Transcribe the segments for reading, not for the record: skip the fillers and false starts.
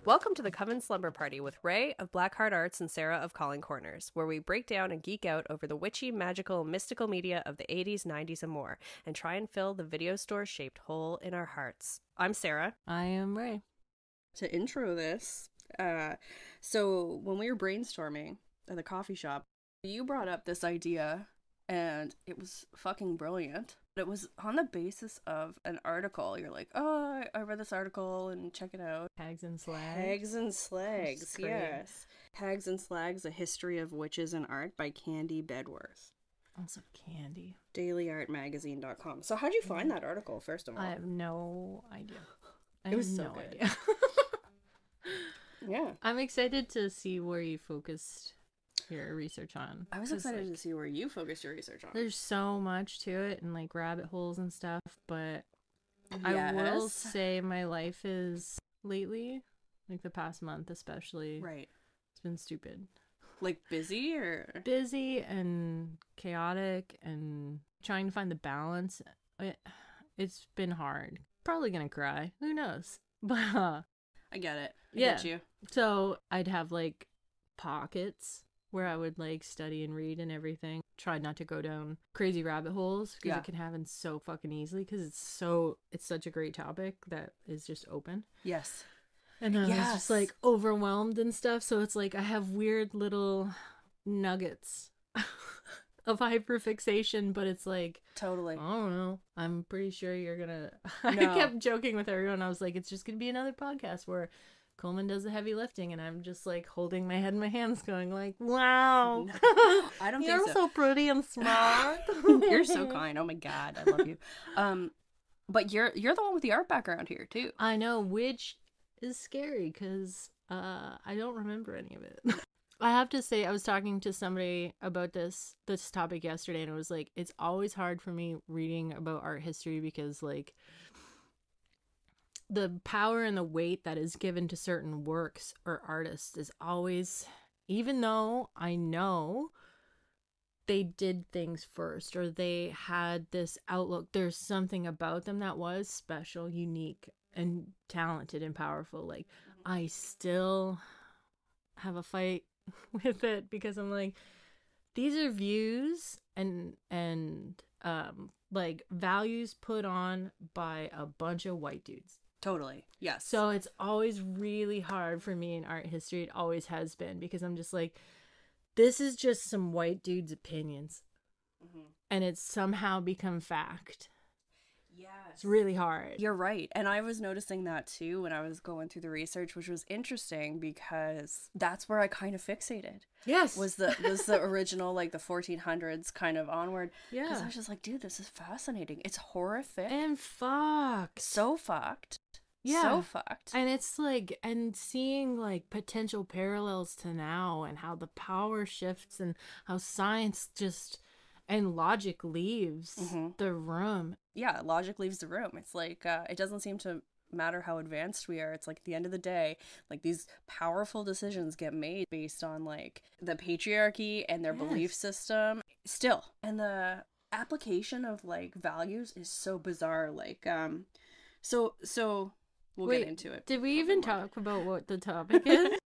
Welcome to the Coven Slumber Party with Ray of Blackheart Arts and Sarah of Calling Corners, where we break down and geek out over the witchy, magical, mystical media of the 80s, 90s, and more, and try and fill the video store-shaped hole in our hearts. I'm Sarah. I am Ray. To intro this, so when we were brainstorming at the coffee shop, you brought up this idea, and it was fucking brilliant. It was on the basis of an article. You're like, oh, I read this article and check it out. Hags and Slags. Hags and Slags, yes. Hags and Slags, A History of Witches and Art by Candy Bedworth. Also Candy. DailyArtMagazine.com. So how'd you find that article, first of all? I have no idea. It was so good. Idea. Yeah. I'm excited to see where you focused your research on. I was excited to see where you focused your research on. There's so much to it and like rabbit holes and stuff, but I will say my life is lately, like the past month especially, right, it's been stupid. Like busy and chaotic and trying to find the balance. It's been hard. Probably gonna cry. Who knows? But I get it. I yeah. get you. So I'd have like pockets where I would like study and read and everything. Tried not to go down crazy rabbit holes because it can happen so fucking easily because it's such a great topic that is just open. Yes. And then I was just like overwhelmed and stuff. So it's like I have weird little nuggets of hyperfixation, but it's like totally. I don't know. I'm pretty sure you're gonna. I kept joking with everyone. I was like, it's just gonna be another podcast where Coleman does the heavy lifting, and I'm just like holding my head in my hands, going like, "Wow, no, I don't. You're think so pretty and smart. You're so kind. Oh my god, I love you." But you're the one with the art background here too. I know, which is scary because I don't remember any of it. I have to say, I was talking to somebody about this topic yesterday, and it was like, it's always hard for me reading about art history because like the power and the weight that is given to certain works or artists is always, even though I know they did things first or they had this outlook, there's something about them that was special, unique, and talented and powerful. Like, I still have a fight with it because I'm like, these are views and like values put on by a bunch of white dudes. Totally. Yes. So it's always really hard for me in art history. It always has been because I'm just like, this is just some white dudes' opinions. Mm-hmm. And it's somehow become fact. Yes. It's really hard. You're right. And I was noticing that too when I was going through the research, which was interesting because that's where I kind of fixated. Yes. Was the original, like the 1400s kind of onward. Yeah. Because I was just like, dude, this is fascinating. It's horrific. And fucked. So fucked. Yeah. So fucked. And it's like, and seeing like potential parallels to now and how the power shifts and how science just, and logic leaves the room. Yeah, logic leaves the room. It's like, it doesn't seem to matter how advanced we are. It's like at the end of the day, like these powerful decisions get made based on like the patriarchy and their belief system still. And the application of like values is so bizarre. Like, so we'll get into it. Did we even talk about what the topic is?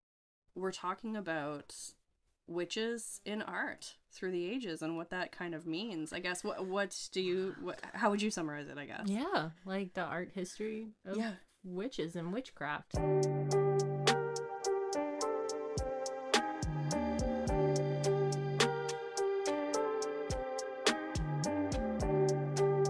We're talking about witches in art through the ages and what that kind of means. I guess how would you summarize it, I guess? Yeah, like the art history of witches and witchcraft.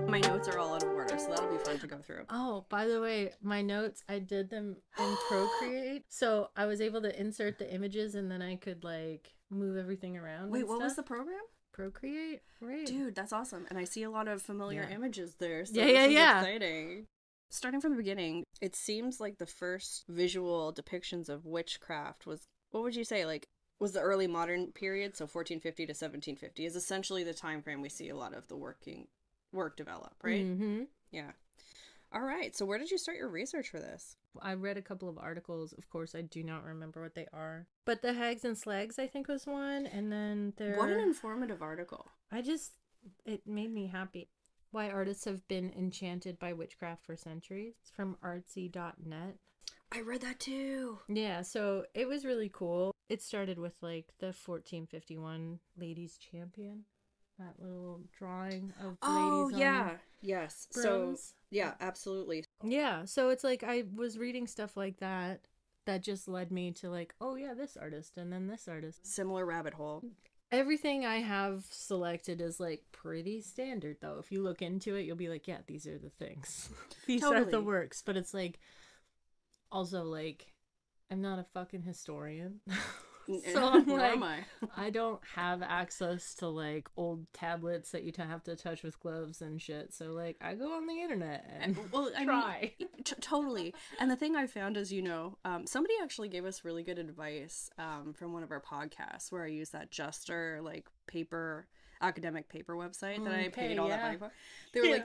My notes are all out of order, so that'll be fun to go through. Oh, by the way, my notes, I did them in Procreate, so I was able to insert the images and then I could like move everything around. Wait, what was the program? Procreate, right? Dude, that's awesome. And I see a lot of familiar images there. So yeah. This is exciting. Starting from the beginning, it seems like the first visual depictions of witchcraft was, what would you say, like, was the early modern period, so 1450 to 1750, is essentially the time frame we see a lot of the work develop, right? Mm-hmm. Yeah. All right. So where did you start your research for this? I read a couple of articles. Of course, I do not remember what they are. But the Hags and Slags, I think, was one. And then What an informative article. It made me happy. Why artists have been enchanted by witchcraft for centuries. It's from artsy.net. I read that too. Yeah, so it was really cool. It started with like the 1451 ladies champion. That little drawing of ladies on yeah. Yes. brooms. So, yeah, absolutely. Yeah, so it's like I was reading stuff like that just led me to like, oh yeah, this artist and then this artist. Similar rabbit hole. Everything I have selected is like pretty standard though. If you look into it, you'll be like, yeah, these are the things. These are the works. But it's like, also like, I'm not a fucking historian. So I'm like, I don't have access to like old tablets that you have to touch with gloves and shit. So like, I go on the internet and try. Totally. And the thing I found is, somebody actually gave us really good advice from one of our podcasts where I used that Juster like academic paper website that I paid all that money for. They were like,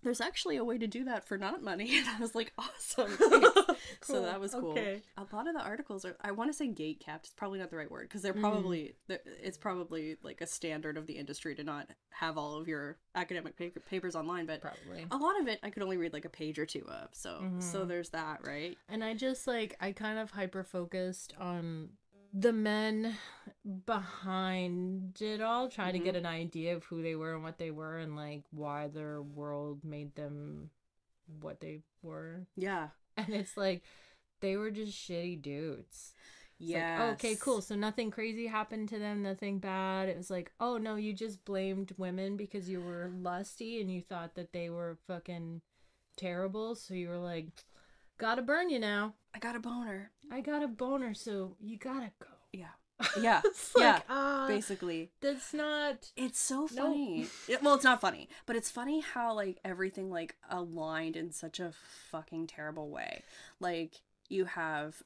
there's actually a way to do that for not money. And I was like, awesome. Cool. So that was cool. Okay. A lot of the articles are, I want to say gate capped. It's probably not the right word because it's probably like a standard of the industry to not have all of your academic papers online. But probably a lot of it I could only read like a page or two of. So there's that, right? And I just like, I kind of hyper focused on the men behind it all, trying to get an idea of who they were and what they were and like why their world made them what they were. Yeah. And it's like they were just shitty dudes. Yeah. Like, okay, cool. So nothing crazy happened to them, nothing bad. It was like, oh no, you just blamed women because you were lusty and you thought that they were fucking terrible. So you were like, gotta burn you now. I got a boner. So you gotta go. Yeah. Yeah. Like, basically. That's not... It's so funny. Well, it's not funny, but it's funny how, like, everything, like, aligned in such a fucking terrible way. Like, you have,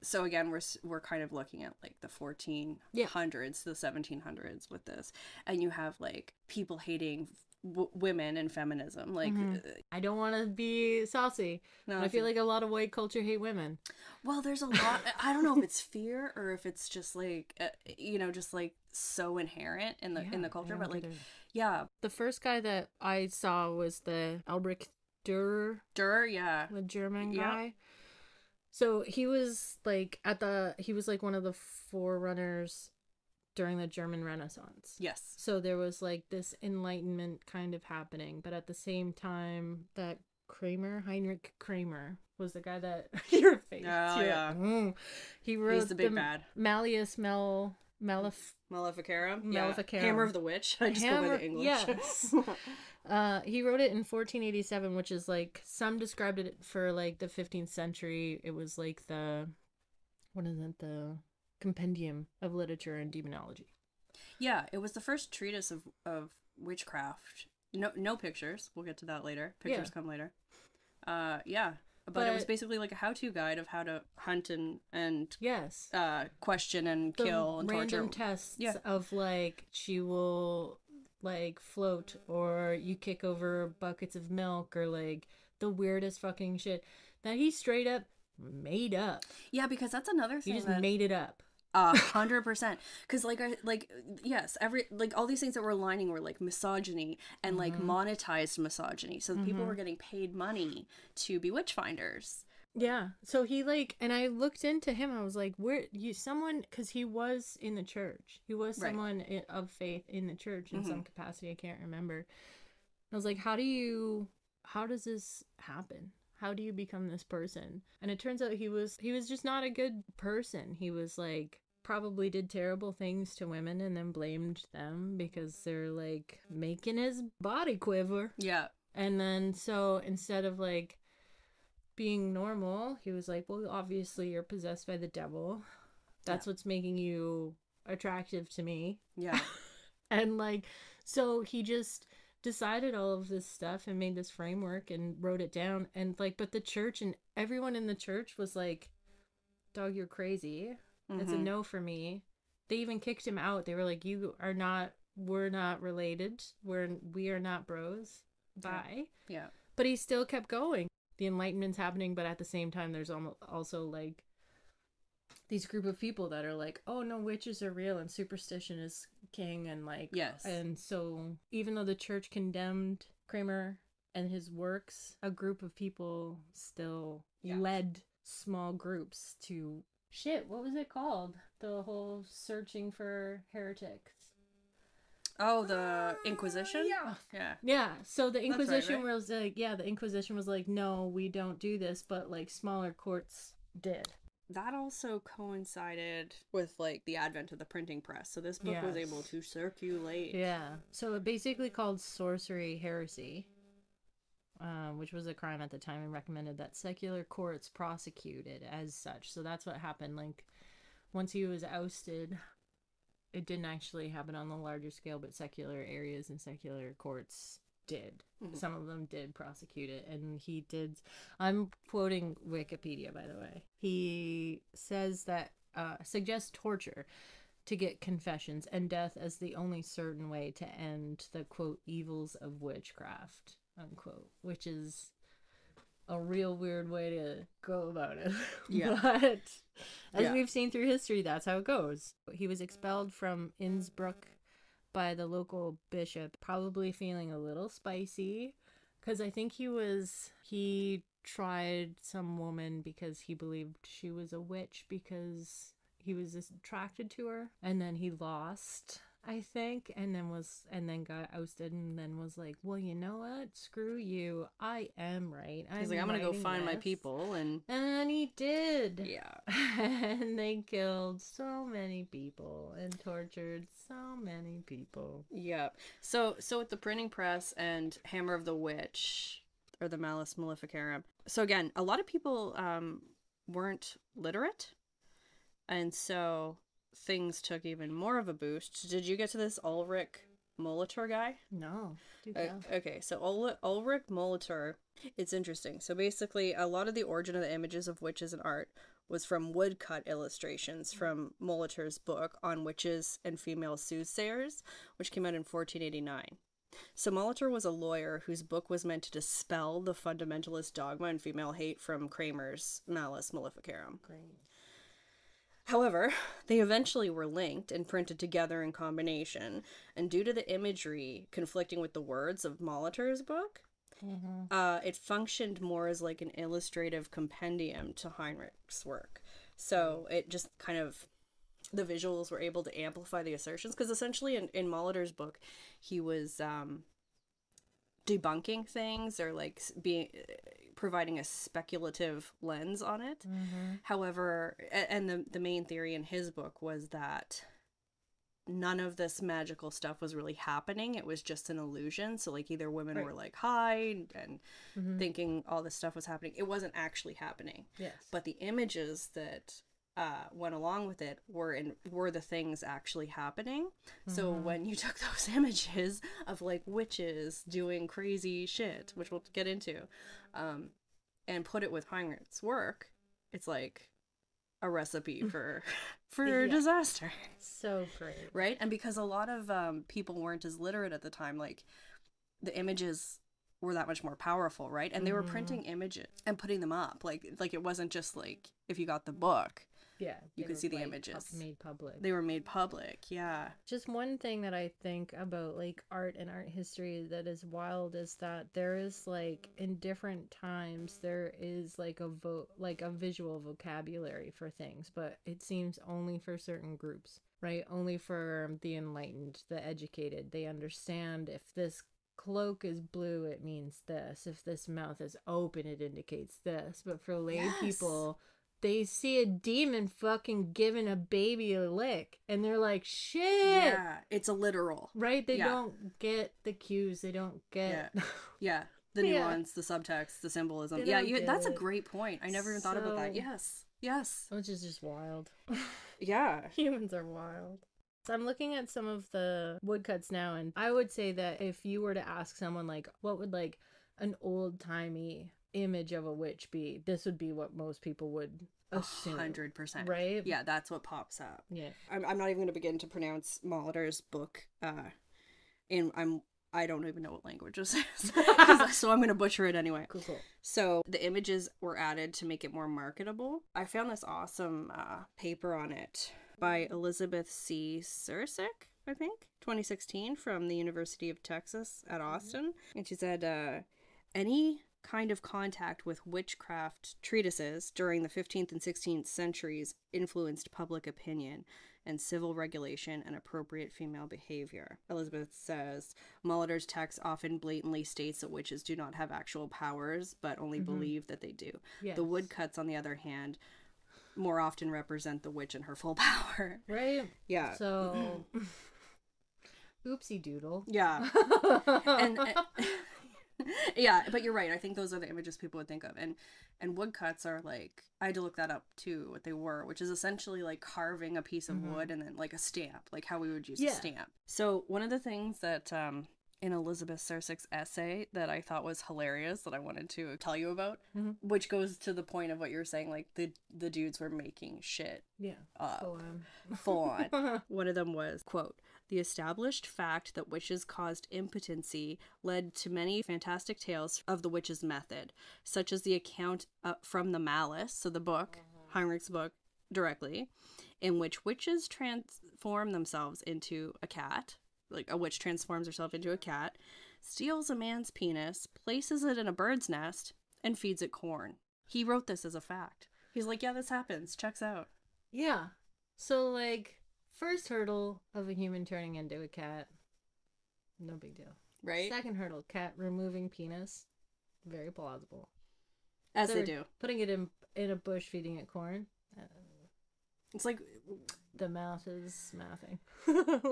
so again, we're kind of looking at, like, the 1400s, the 1700s with this. And you have, like, people hating women and feminism. Like, I don't want to be saucy, but I feel like a lot of white culture hate women. Well, there's a lot. I don't know if it's fear or if it's just like just like so inherent in the culture. But like, the first guy that I saw was the Albrecht Dürer, the German guy. So he was like he was like one of the forerunners during the German Renaissance. Yes. So there was like this enlightenment kind of happening, but at the same time that Heinrich Kramer was the guy that your face. Oh, yeah. He wrote He's the big bad. Malleus Maleficarum. Maleficarum. Hammer of the Witch. I just go by the English. Yes. He wrote it in 1487, which is like, some described it for like the 15th century. It was like the compendium of literature and demonology. Yeah, it was the first treatise of witchcraft. No pictures. We'll get to that later. Pictures come later. But it was basically like a how-to guide of how to hunt and question and kill and torture. Random tests of like, she will like float, or you kick over buckets of milk, or like the weirdest fucking shit that he straight up made up. Yeah, because that's another thing. He just made it up. 100%. Because yes, all these things that were aligning were like misogyny and like monetized misogyny. So people were getting paid money to be witch finders. Yeah. So he like, and I looked into him. I was like, because he was in the church. He was someone of faith in the church in some capacity. I can't remember. I was like, how does this happen? How do you become this person? And it turns out he was just not a good person. He was like, probably did terrible things to women and then blamed them because they're like making his body quiver. Yeah. And then so instead of like being normal, he was like, well, obviously you're possessed by the devil. That's what's making you attractive to me. Yeah. And like, so he just decided all of this stuff and made this framework and wrote it down. And like, but the church and everyone in the church was like, dog, you're crazy. That's a no for me. They even kicked him out. They were like, we're not related. We are not bros. Bye. Yeah. But he still kept going. The Enlightenment's happening, but at the same time, there's also like these group of people that are like, oh no, witches are real and superstition is king, and like, Yes. And so even though the church condemned Kramer and his works, a group of people still led small groups to shit. What was it called? The whole searching for heretics. Oh, the Inquisition? Yeah. So the Inquisition right? was like, the Inquisition was like, no, we don't do this, but like smaller courts did. That also coincided with like the advent of the printing press. So this book was able to circulate. Yeah. So it basically called sorcery heresy, which was a crime at the time, and recommended that secular courts prosecute it as such. So that's what happened. Like, once he was ousted, it didn't actually happen on the larger scale, but secular areas and secular courts did. Mm-hmm. Some of them did prosecute it, and he did. I'm quoting Wikipedia, by the way. He says that suggests torture to get confessions and death as the only certain way to end the, quote, evils of witchcraft, unquote, which is a real weird way to go about it. Yeah. But as we've seen through history, that's how it goes. He was expelled from Innsbruck by the local bishop, probably feeling a little spicy, because I think he tried some woman because he believed she was a witch, because he was attracted to her, and then he lost, I think, and then got ousted, and then was like, well, you know what? Screw you. I am right. He's like, I'm gonna go find my people, and he did. Yeah. And they killed so many people and tortured so many people. Yep. So with the printing press and Hammer of the Witch, or the Malleus Maleficarum. So again, a lot of people weren't literate, and so things took even more of a boost. Did you get to this Ulrich Molitor guy? No. Okay, so Ulrich Molitor, it's interesting. So basically, a lot of the origin of the images of witches in art was from woodcut illustrations from Molitor's book on witches and female soothsayers, which came out in 1489. So Molitor was a lawyer whose book was meant to dispel the fundamentalist dogma and female hate from Kramer's Malleus Maleficarum. Great. However, they eventually were linked and printed together in combination, and due to the imagery conflicting with the words of Molitor's book, it functioned more as like an illustrative compendium to Heinrich's work. So it just kind of, the visuals were able to amplify the assertions, because essentially in Molitor's book, he was debunking things, or like providing a speculative lens on it. However, and the main theory in his book was that none of this magical stuff was really happening. It was just an illusion. So like either women were like high and thinking all this stuff was happening. It wasn't actually happening. Yes. But the images that went along with it were the things actually happening. So when you took those images of like witches doing crazy shit, which we'll get into, and put it with Heinrich's work, it's like a recipe for disaster. So great. Right? And because a lot of people weren't as literate at the time, like the images were that much more powerful, right? And they were printing images and putting them up. Like it wasn't just like if you got the book, you could see the images made public. They were made public. Yeah. Just one thing that I think about like art and art history that is wild is that there is like in different times there is like a visual vocabulary for things, but it seems only for certain groups, right? Only for the enlightened, the educated. They understand if this cloak is blue, it means this. If this mouth is open, it indicates this. But for lay people, they see a demon fucking giving a baby a lick, and they're like, shit. Yeah, it's a literal. Right? They don't get the cues. They don't get... Yeah. The nuance, the subtext, the symbolism. That's a great point. I never even thought about that. Yes. Which is just wild. Yeah. Humans are wild. So I'm looking at some of the woodcuts now, and I would say that if you were to ask someone, like, what would, like, an old-timey image of a witch be, this would be what most people would assume. 100%. Right? Yeah, that's what pops up. Yeah. I'm not even going to begin to pronounce Molitor's book. I'm I don't even know what language this is, so I'm going to butcher it anyway. Cool. So the images were added to make it more marketable. I found this awesome paper on it by Elizabeth C. Sursik, I think, 2016, from the University of Texas at Austin. And she said, any kind of contact with witchcraft treatises during the 15th and 16th centuries influenced public opinion and civil regulation and appropriate female behavior. Elizabeth says, Molitor's text often blatantly states that witches do not have actual powers, but only believe that they do. Yes. The woodcuts, on the other hand, more often represent the witch in her full power. Right? Yeah. So, oopsie doodle. Yeah. and yeah, but you're right. I think those are the images people would think of. And woodcuts are like, I had to look that up too, what they were, which is essentially like carving a piece of wood and then like a stamp, like how we would use a stamp. So one of the things that in Elizabeth Sursik's essay that I thought was hilarious that I wanted to tell you about, which goes to the point of what you're saying, like the dudes were making shit up. Full on. One of them was, quote, the established fact that witches caused impotency led to many fantastic tales of the witch's method, such as the account from the Malice, so the book, Heinrich's book, directly, in which witches transform themselves into a cat, like a witch transforms herself into a cat, steals a man's penis, places it in a bird's nest, and feeds it corn. He wrote this as a fact. He's like, yeah, this happens. Checks out. Yeah. So, like, first hurdle of a human turning into a cat, no big deal. Right? Second hurdle, cat removing penis, very plausible. As they do. Putting it in a bush, feeding it corn. It's like the mouth is mathing.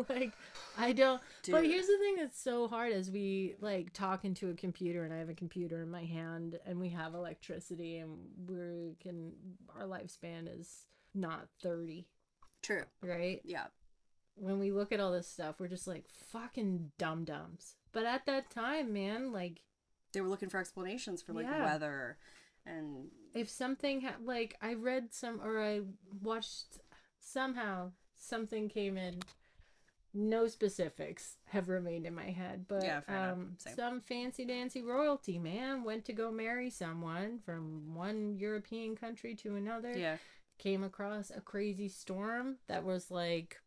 Like, I don't. Dude. But here's the thing that's so hard: as we like talk into a computer, and I have a computer in my hand, and we have electricity, and our lifespan is not 30. True. Right? Yeah. When we look at all this stuff, we're just like fucking dum-dums. But at that time, man, like, they were looking for explanations for like weather and if something like I read or I watched somehow something came in, no specifics have remained in my head, but some fancy dancy royalty man went to go marry someone from one European country to another, came across a crazy storm that was like,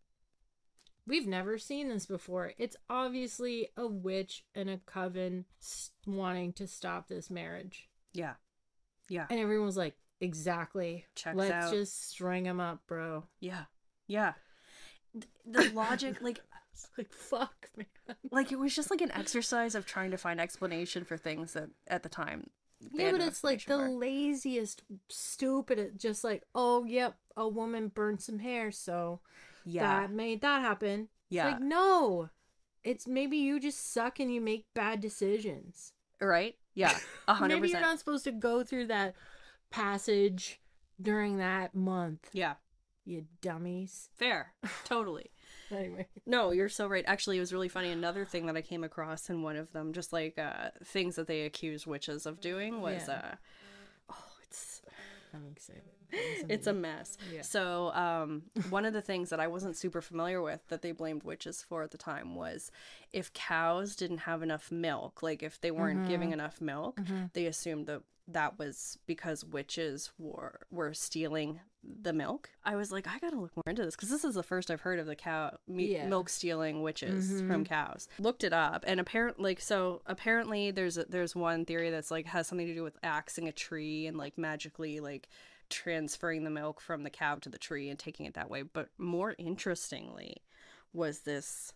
we've never seen this before. It's obviously a witch and a coven wanting to stop this marriage. Yeah. Yeah. And everyone was like, exactly. Let's just string them up, bro. Yeah. Yeah. The logic, like... It's like, fuck, man. Like, it was just like an exercise of trying to find explanation for things that, at the time... Yeah, but it's like the laziest, stupid, just like, oh, yep, a woman burned some hair, so that made that happen. Yeah. It's like, no. It's maybe you just suck and you make bad decisions. Right? Yeah, 100%. Maybe you're not supposed to go through that passage during that month. Yeah. You dummies. Fair. Totally. Anyway. No, you're so right. Actually, it was really funny. Another thing that I came across in one of them, just like things that they accused witches of doing was, I'm excited. It's a mess. Yeah. So one of the things that I wasn't super familiar with that they blamed witches for at the time was if cows didn't have enough milk, like if they weren't giving enough milk, they assumed that was because witches were stealing the milk. I was like, I gotta look more into this because this is the first I've heard of the milk stealing witches from cows. Looked it up, and apparently there's one theory that's like has something to do with axing a tree and like magically like transferring the milk from the cow to the tree and taking it that way. But more interestingly was this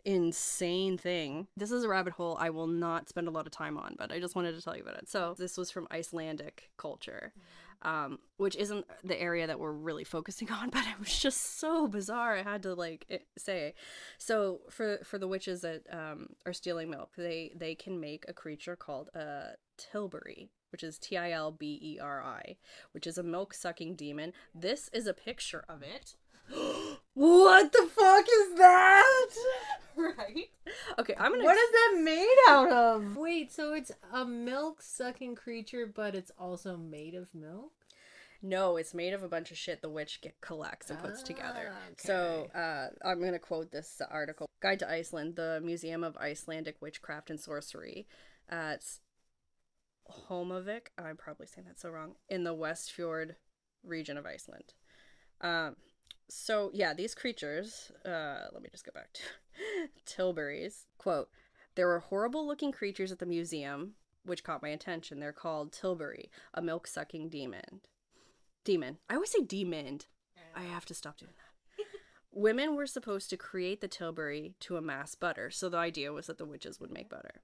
insane thing. This is a rabbit hole I will not spend a lot of time on, but I just wanted to tell you about it. So this was from Icelandic culture, which isn't the area that we're really focusing on, but it was just so bizarre. I had to say. So for the witches that are stealing milk, they can make a creature called a tilbury, which is Tilberi, which is a milk-sucking demon. This is a picture of it. What the fuck is that? Right? Okay, What is that made out of? Wait, so it's a milk-sucking creature, but it's also made of milk? No, it's made of a bunch of shit the witch collects and puts together. Okay. So I'm going to quote this article. Guide to Iceland, the Museum of Icelandic Witchcraft and Sorcery. It's Holmavik, I'm probably saying that so wrong, in the Westfjord region of Iceland. So yeah, these creatures, let me just go back to Tilburys. Quote, there were horrible looking creatures at the museum, which caught my attention. They're called Tilbury, a milk-sucking demon. I always say demon. I have to stop doing that. Women were supposed to create the Tilbury to amass butter, so the idea was that the witches would make butter.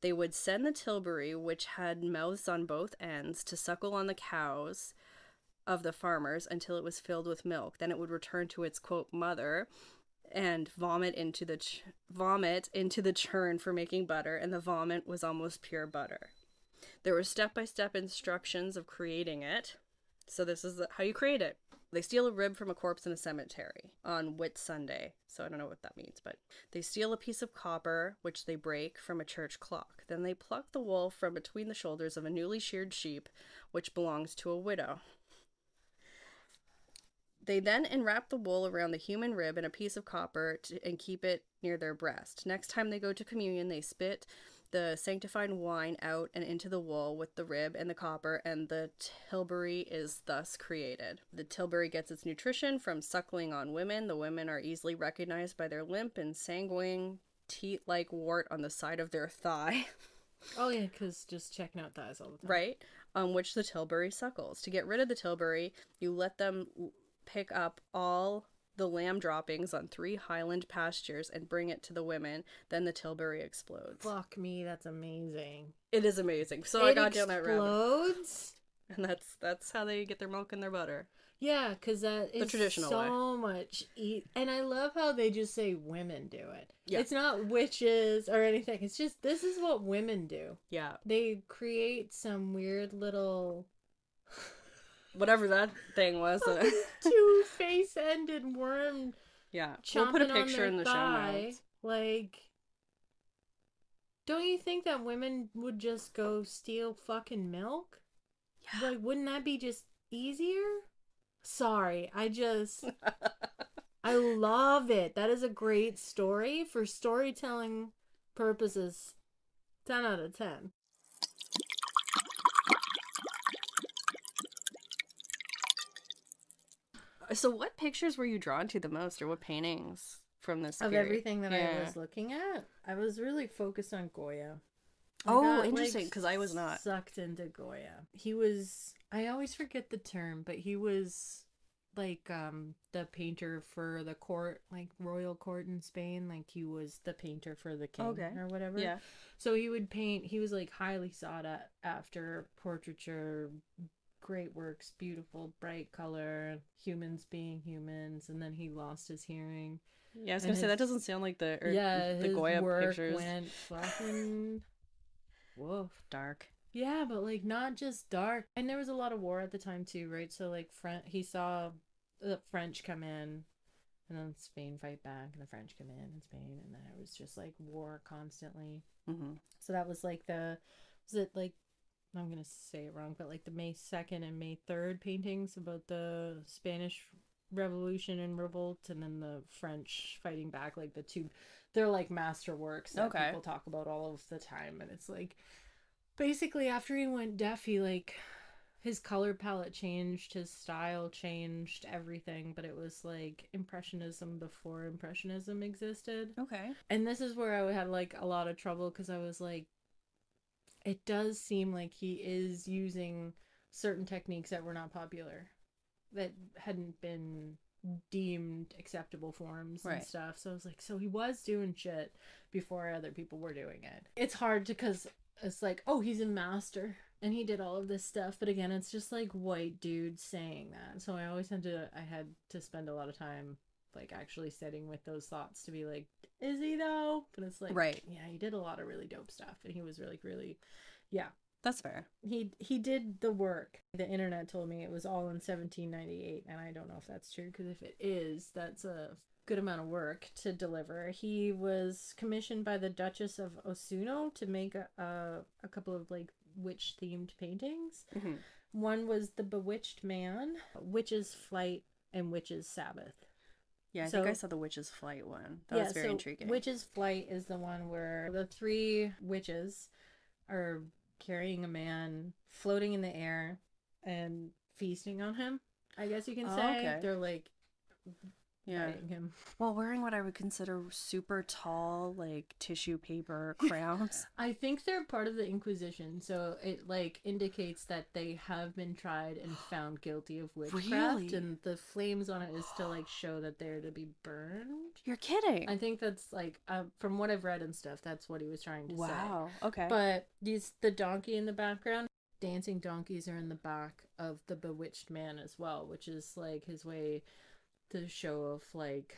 They would send the Tilbury, which had mouths on both ends, to suckle on the cows of the farmers until it was filled with milk. Then it would return to its, quote, mother and vomit into the churn for making butter, and the vomit was almost pure butter. There were step-by-step instructions of creating it. So this is how you create it. They steal a rib from a corpse in a cemetery on Whit Sunday. So I don't know what that means, but they steal a piece of copper, which they break from a church clock. Then they pluck the wool from between the shoulders of a newly sheared sheep, which belongs to a widow. They then enwrap the wool around the human rib in a piece of copper and keep it near their breast. Next time they go to communion, they spit the sanctified wine out and into the wool with the rib and the copper, and the Tilbury is thus created. The Tilbury gets its nutrition from suckling on women. The women are easily recognized by their limp and sanguine teat-like wart on the side of their thigh. Oh yeah, because just checking out thighs all the time. Right? On which the Tilbury suckles. To get rid of the Tilbury, you let them pick up all the lamb droppings on 3 highland pastures and bring it to the women. Then the Tilbury explodes. Fuck me, that's amazing. It is amazing. So I got down that rabbit. Explodes? And that's how they get their milk and their butter. Yeah, because that is the traditional so way. much. And I love how they just say women do it. Yeah. It's not witches or anything. It's just, this is what women do. Yeah. They create some weird little... whatever that thing was. 2 face-ended worm. Yeah, we'll put a picture in the thigh. show notes. Like, don't you think that women would just go steal fucking milk? Yeah. Like, wouldn't that be just easier? Sorry, I love it. That is a great story for storytelling purposes. 10 out of 10. So what pictures were you drawn to the most, or what paintings from this Of period? everything that I was looking at, I was really focused on Goya. Interesting, because I was not. Sucked into Goya. He was, I always forget the term, but he was like the painter for the court, like royal court in Spain. Like he was the painter for the king or whatever. Yeah. So he would paint, he was like highly sought after portraiture, great works, beautiful, bright color, humans being humans, and then he lost his hearing. Yeah, I was gonna say that doesn't sound like the his Goya work pictures. Went fucking woof. Dark. Yeah, but like not just dark. And there was a lot of war at the time too, right? So like he saw the French come in, and then Spain fight back, and the French come in, and Spain, and then it was just like war constantly. Mm-hmm. So that was like I'm gonna say it wrong, but like the May 2nd and May 3rd paintings about the Spanish Revolution and revolt, and then the French fighting back. Like they're like masterworks that people talk about all of the time. And it's like, basically after he went deaf, he like, his color palette changed, his style changed, everything. But it was like Impressionism before Impressionism existed. Okay. And this is where I had like a lot of trouble, because I was like, it does seem like he is using certain techniques that were not popular, that hadn't been deemed acceptable forms and stuff. So I was like, so he was doing shit before other people were doing it. It's hard because it's like, oh, he's a master and he did all of this stuff. But again, it's just like white dudes saying that. So I had to spend a lot of time like actually sitting with those thoughts to be like, is he though? But it's like, yeah, he did a lot of really dope stuff, and he was really, really, yeah, that's fair. He did the work. The internet told me it was all in 1798, and I don't know if that's true, because if it is, that's a good amount of work to deliver. He was commissioned by the Duchess of Osorno to make a couple of like witch themed paintings. Mm-hmm. One was the Bewitched Man, Witch's Flight, and Witch's Sabbath. Yeah, I think I saw the Witch's Flight one. That was very intriguing. Witch's Flight is the one where the 3 witches are carrying a man floating in the air and feasting on him, I guess you can say. Okay. They're like him. Well, wearing what I would consider super tall, like tissue paper crowns. I think they're part of the Inquisition, so it like indicates that they have been tried and found guilty of witchcraft. Really? And the flames on it is to like show that they're to be burned. You're kidding. I think that's like from what I've read and stuff, that's what he was trying to say. Wow. Okay. But the donkey in the background, dancing donkeys are in the back of the Bewitched Man as well, which is like his way to show of like,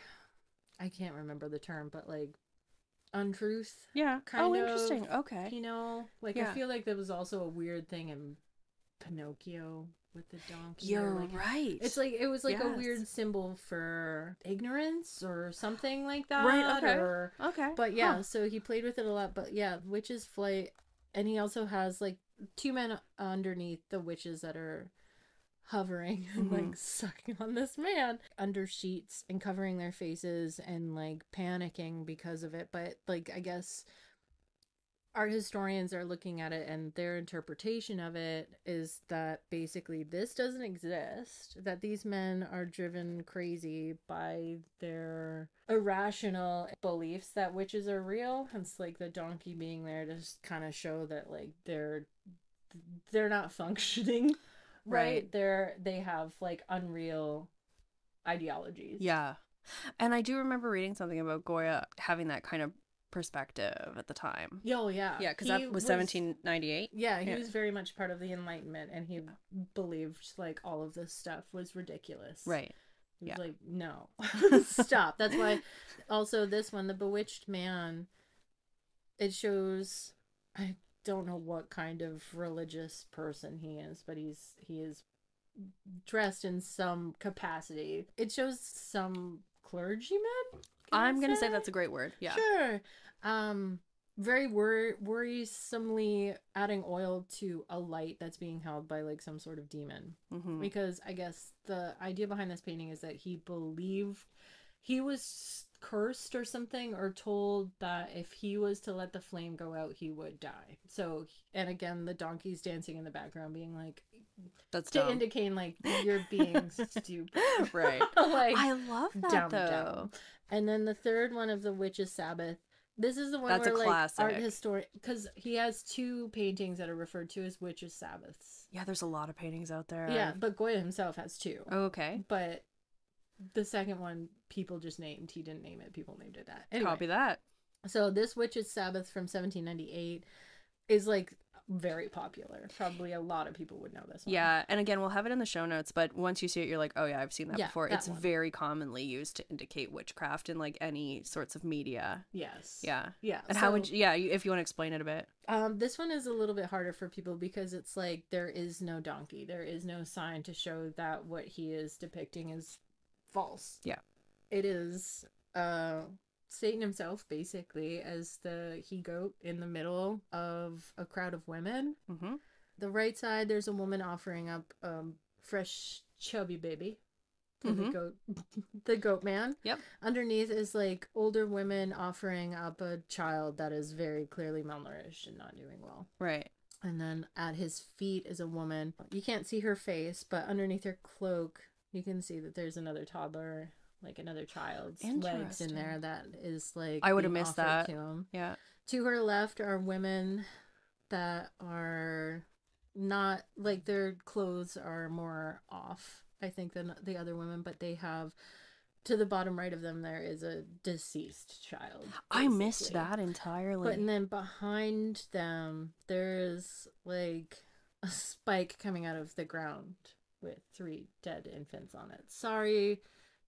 I can't remember the term, but like untruth. Yeah. Kind of, interesting. Okay. You know, like I feel like there was also a weird thing in Pinocchio with the donkey. You're like, right. It's like it was like a weird symbol for ignorance or something like that. Right. Okay. Okay. But yeah, so he played with it a lot. But yeah, Witch's Flight, and he also has like 2 men underneath the witches that are hovering and like sucking on this man under sheets and covering their faces and like panicking because of it. But like, I guess art historians are looking at it, and their interpretation of it is that basically this doesn't exist, that these men are driven crazy by their irrational beliefs that witches are real. It's like the donkey being there to just kind of show that like they're not functioning right. They have like unreal ideologies. Yeah. And I do remember reading something about Goya having that kind of perspective at the time. Oh yeah. Yeah, because that was 1798. Yeah, he was very much part of the Enlightenment, and he believed like all of this stuff was ridiculous. Right. He was like, no. Stop. That's why also this one, the Bewitched Man, it shows, I don't know what kind of religious person he is, but he is dressed in some capacity. It shows some clergyman. I'm gonna say that's a great word. Yeah. Sure. Very worrisomely adding oil to a light that's being held by like some sort of demon. Because I guess the idea behind this painting is that he believed he was cursed or something, or told that if he was to let the flame go out, he would die. So, and again, the donkey's dancing in the background being like, that's to dumb. indicate like you're being stupid. Right. Like, I love that though. And then the third one of the Witch's Sabbath, this is the one that's where a like classic. Art historian, because he has 2 paintings that are referred to as Witch's Sabbaths. Yeah, there's a lot of paintings out there. Yeah, but Goya himself has 2. Okay. But the second one, people just named. He didn't name it. People named it that. Anyway, copy that. So this Witch's Sabbath from 1798 is like very popular. Probably a lot of people would know this one. Yeah, and again, we'll have it in the show notes, but once you see it, you're like, oh yeah, I've seen that before. It's very commonly used to indicate witchcraft in like any sorts of media. Yes. Yeah. Yeah. And how would you, if you want to explain it a bit. This one is a little bit harder for people because it's like there is no donkey. There is no sign to show that what he is depicting is false. Yeah. It is Satan himself, basically, as the he-goat in the middle of a crowd of women. The right side, there's a woman offering up fresh chubby baby to the goat man. Yep. Underneath is like older women offering up a child that is very clearly malnourished and not doing well. Right. And then at his feet is a woman. You can't see her face, but underneath her cloak, you can see that there's another toddler, like another child's legs in there that is like I would have missed that. To him. Yeah. To her left are women that are not like their clothes are more off, I think, than the other women, but they have, to the bottom right of them there is a deceased child. Basically. I missed that entirely. But and then behind them there's like a spike coming out of the ground with 3 dead infants on it. Sorry,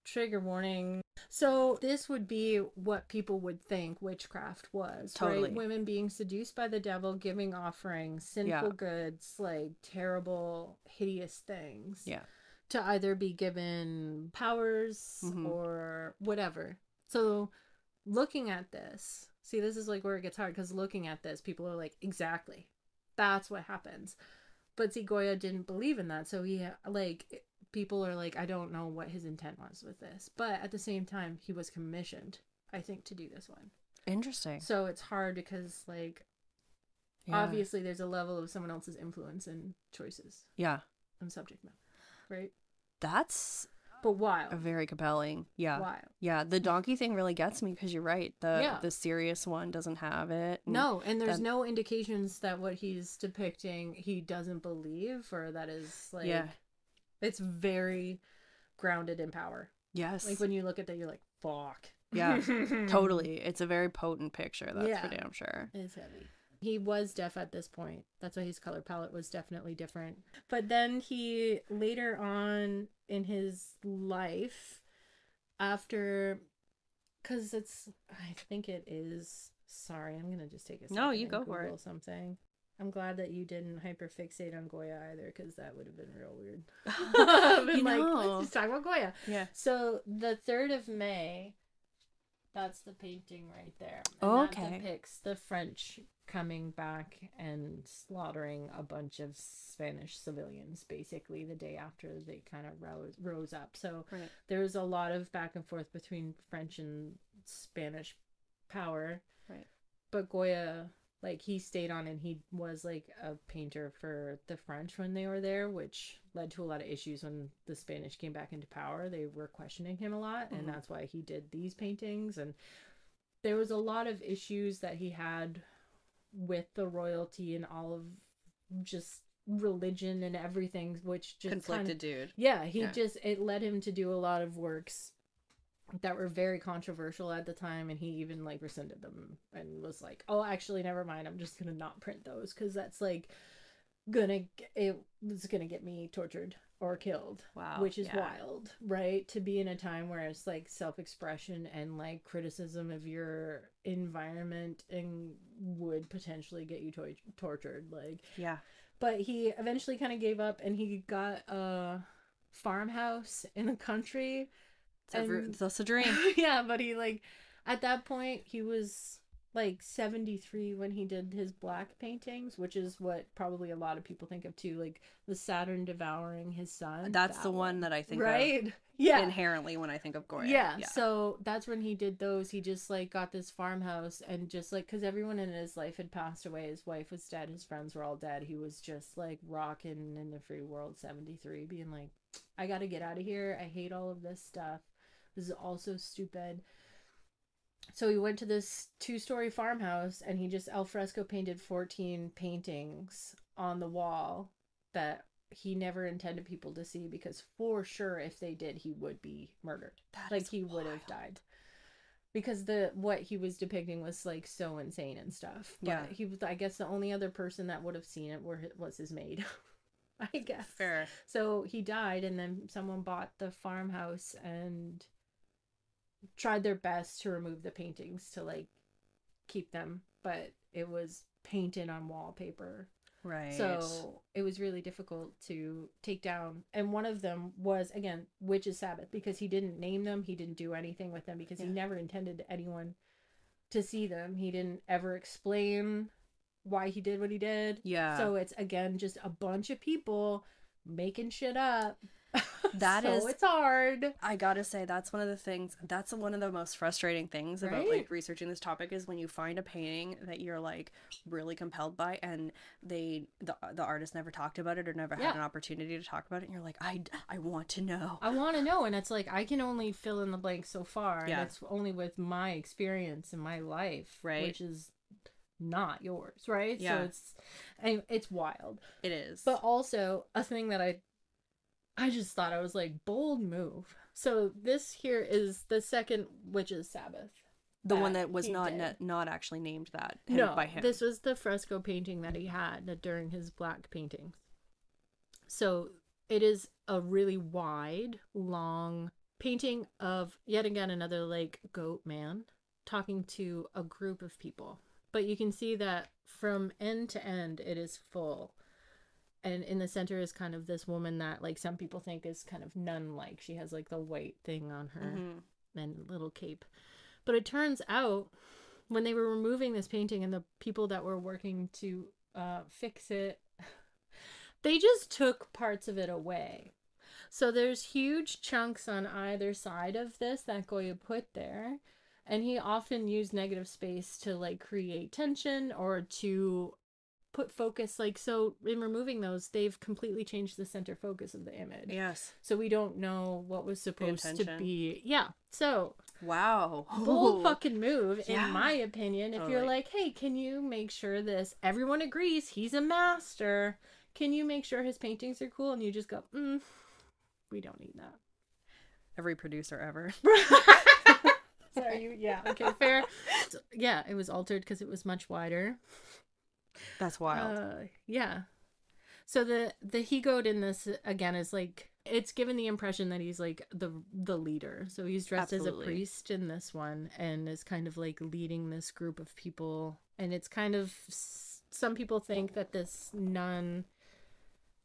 trigger warning. So this would be what people would think witchcraft was. Totally. Right? Women being seduced by the devil, giving offerings, sinful goods, like terrible, hideous things. Yeah. To either be given powers or whatever. So looking at this, see, this is like where it gets hard, because looking at this, people are like, exactly. That's what happens. But see, Goya didn't believe in that, so he like people are like, I don't know what his intent was with this, but at the same time, he was commissioned, I think, to do this one. Interesting. So it's hard because like obviously there's a level of someone else's influence and choices. Yeah. And subject matter, right? That's but wild. Very compelling. Yeah. Wild. Yeah. The donkey thing really gets me because you're right. The serious one doesn't have it. No, and there's no indications that what he's depicting he doesn't believe, or that is like it's very grounded in power. Yes. Like when you look at that, you're like, fuck. Yeah. Totally. It's a very potent picture. That's for damn sure. It's heavy. He was deaf at this point. That's why his color palette was definitely different. But then he, later on in his life, after, because I think it is, sorry, I'm going to just take a second. No, you go for it. Something. I'm glad that you didn't hyperfixate on Goya either, because that would have been real weird. Let's just talk about Goya. Yeah. So the 3rd of May, that's the painting right there. And that depicts the French coming back and slaughtering a bunch of Spanish civilians, basically, the day after they kind of rose up. So there was a lot of back and forth between French and Spanish power. Right. But Goya, like, he stayed on, and he was, like, a painter for the French when they were there, which led to a lot of issues when the Spanish came back into power. They were questioning him a lot, and that's why he did these paintings. And there was a lot of issues that he had with the royalty and all of just religion and everything, which just conflicted dude. Yeah, it led him to do a lot of works that were very controversial at the time, and he even like rescinded them and was like, oh, actually, never mind, I'm just gonna not print those because that's like it was gonna get me tortured or killed. Wow. Which is wild, right? To be in a time where it's like self-expression and like criticism of your environment and would potentially get you tortured. Like, yeah. But he eventually kind of gave up, and he got a farmhouse in the country. That's a dream. Yeah, but he like at that point he was like 73 when he did his black paintings, which is what probably a lot of people think of too, like the Saturn devouring his son. That's the one that I think of inherently when I think of Goya. Yeah, so that's when he did those. He just like got this farmhouse, and just like because everyone in his life had passed away, his wife was dead, his friends were all dead, he was just like rocking in the free world, 73, being like, I gotta get out of here, I hate all of this stuff, this is all so stupid. So he went to this 2-story farmhouse, and he just alfresco painted 14 paintings on the wall that he never intended people to see, because for sure if they did, he would be murdered. He would have died, because what he was depicting was like so insane and stuff. But he was, I guess, the only other person that would have seen it was his maid. I guess. Fair. So he died, and then someone bought the farmhouse and tried their best to remove the paintings to like keep them, but it was painted on wallpaper. Right. So it was really difficult to take down. And one of them was, again, Witch's Sabbath, because he didn't name them, he didn't do anything with them, because he never intended anyone to see them. He didn't ever explain why he did what he did. Yeah. So it's, again, just a bunch of people making shit up. It's hard. I gotta say, that's one of the most frustrating things about like researching this topic, is when you find a painting that you're like really compelled by, and the artist never talked about it or never had an opportunity to talk about it, and you're like, I want to know. And it's like, I can only fill in the blanks so far, and it's only with my experience in my life, which is not yours, right? So it's wild. It is. But also a thing that I just thought, I was like, bold move. So this here is the second Witch's Sabbath. The one that was not actually named that by him. This was the fresco painting that he had during his black paintings. So it is a really wide, long painting of, yet again, another like goat man talking to a group of people. But you can see that from end to end, it is full. And in the center is kind of this woman that, like, some people think is kind of nun-like. She has, like, the white thing on her and a little cape. But it turns out, when they were removing this painting and the people that were working to fix it, They just took parts of it away. So there's huge chunks on either side of this that Goya put there. And he often used negative space to like create tension or to put focus. Like, so in removing those, they've completely changed the center focus of the image. Yes. So we don't know what was supposed to be. Yeah. So wow. bold fucking move, Yeah. in my opinion. If you're like, hey, can you make sure this, everyone agrees he's a master, can you make sure his paintings are cool? And you just go, we don't need that. Every producer ever. Sorry, yeah, okay, fair. So, yeah, it was altered because it was much wider. That's wild. Yeah. So the he goat in this again is like, it's given the impression that he's like the leader. So he's dressed as a priest in this one and is kind of like leading this group of people. And it's kind of, some people think that this nun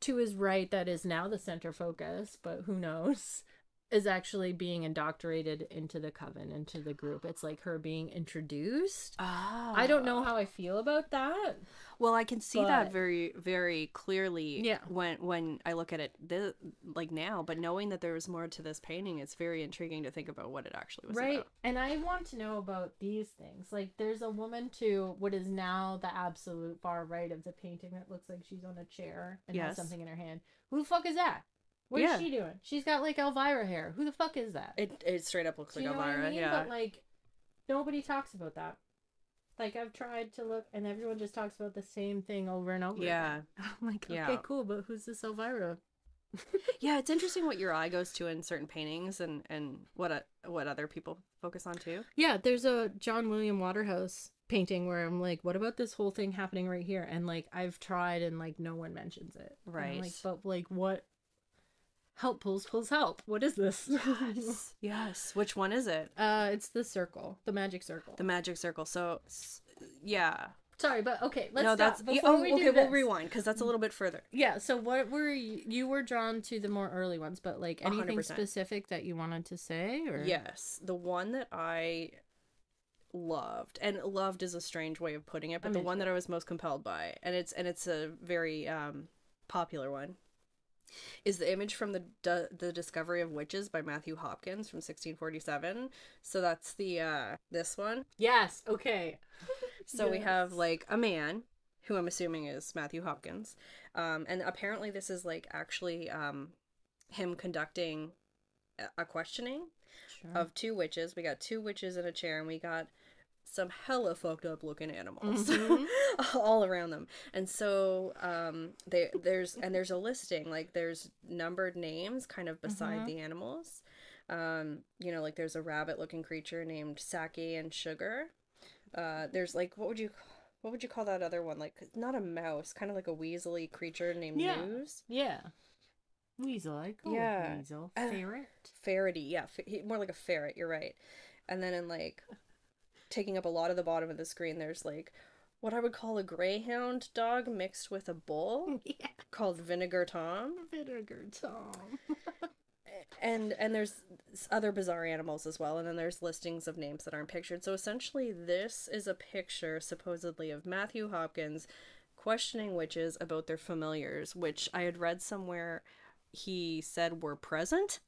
to his right, that is now the center focus, but who knows, is actually being indoctrinated into the coven, into the group. It's like her being introduced. I don't know how I feel about that. Well, I can see that very, very clearly. Yeah. When I look at it like now, but knowing that there was more to this painting, it's very intriguing to think about what it actually was about. And I want to know about these things. Like, there's a woman to what is now the absolute far right of the painting that looks like she's on a chair and has something in her hand. Who the fuck is that? What is she doing? She's got like Elvira hair. Who the fuck is that? It straight up looks like Elvira. What I mean? Yeah. But like, nobody talks about that. Like, I've tried to look, and everyone just talks about the same thing over and over. Yeah. Again. I'm like, okay, cool, but who's this Elvira? Yeah, it's interesting what your eye goes to in certain paintings, and what other people focus on too. Yeah, there's a John William Waterhouse painting where I'm like, what about this whole thing happening right here? And like, I've tried, and like, no one mentions it. Right. And I'm like, but like, what? Help pulls help. What is this? Yes. Yes. Which one is it? It's the circle, the magic circle. The magic circle. So, yeah. Sorry, but okay, let's no, stop. That's Before we do okay. this. We'll rewind because that's a little bit further. Yeah. So, what were you were drawn to the more early ones, but like anything 100%. specific that you wanted to say, or yes, the one that I loved, and loved is a strange way of putting it, but the one that I was most compelled by, and it's a very popular one, is the image from the Discovery of Witches by Matthew Hopkins from 1647. So that's the this one. Yes. Okay. So we have like a man who I'm assuming is Matthew Hopkins, and apparently this is like actually him conducting a questioning of two witches. We got two witches in a chair, and we got some hella fucked up looking animals all around them. And so there's a listing, like there's numbered names kind of beside the animals. You know, like there's a rabbit looking creature named Sake and Sugar. There's like, what would you call that other one? Like, not a mouse, kind of like a weaselly creature named News. Yeah. Weasel, I call it weasel. Ferret? Ferrety, yeah. More like a ferret, you're right. And then in like, taking up a lot of the bottom of the screen, there's like, what I would call a greyhound dog mixed with a bull called Vinegar Tom. Vinegar Tom. And there's other bizarre animals as well, and then there's listings of names that aren't pictured. So essentially this is a picture supposedly of Matthew Hopkins questioning witches about their familiars, which I had read somewhere he said were present,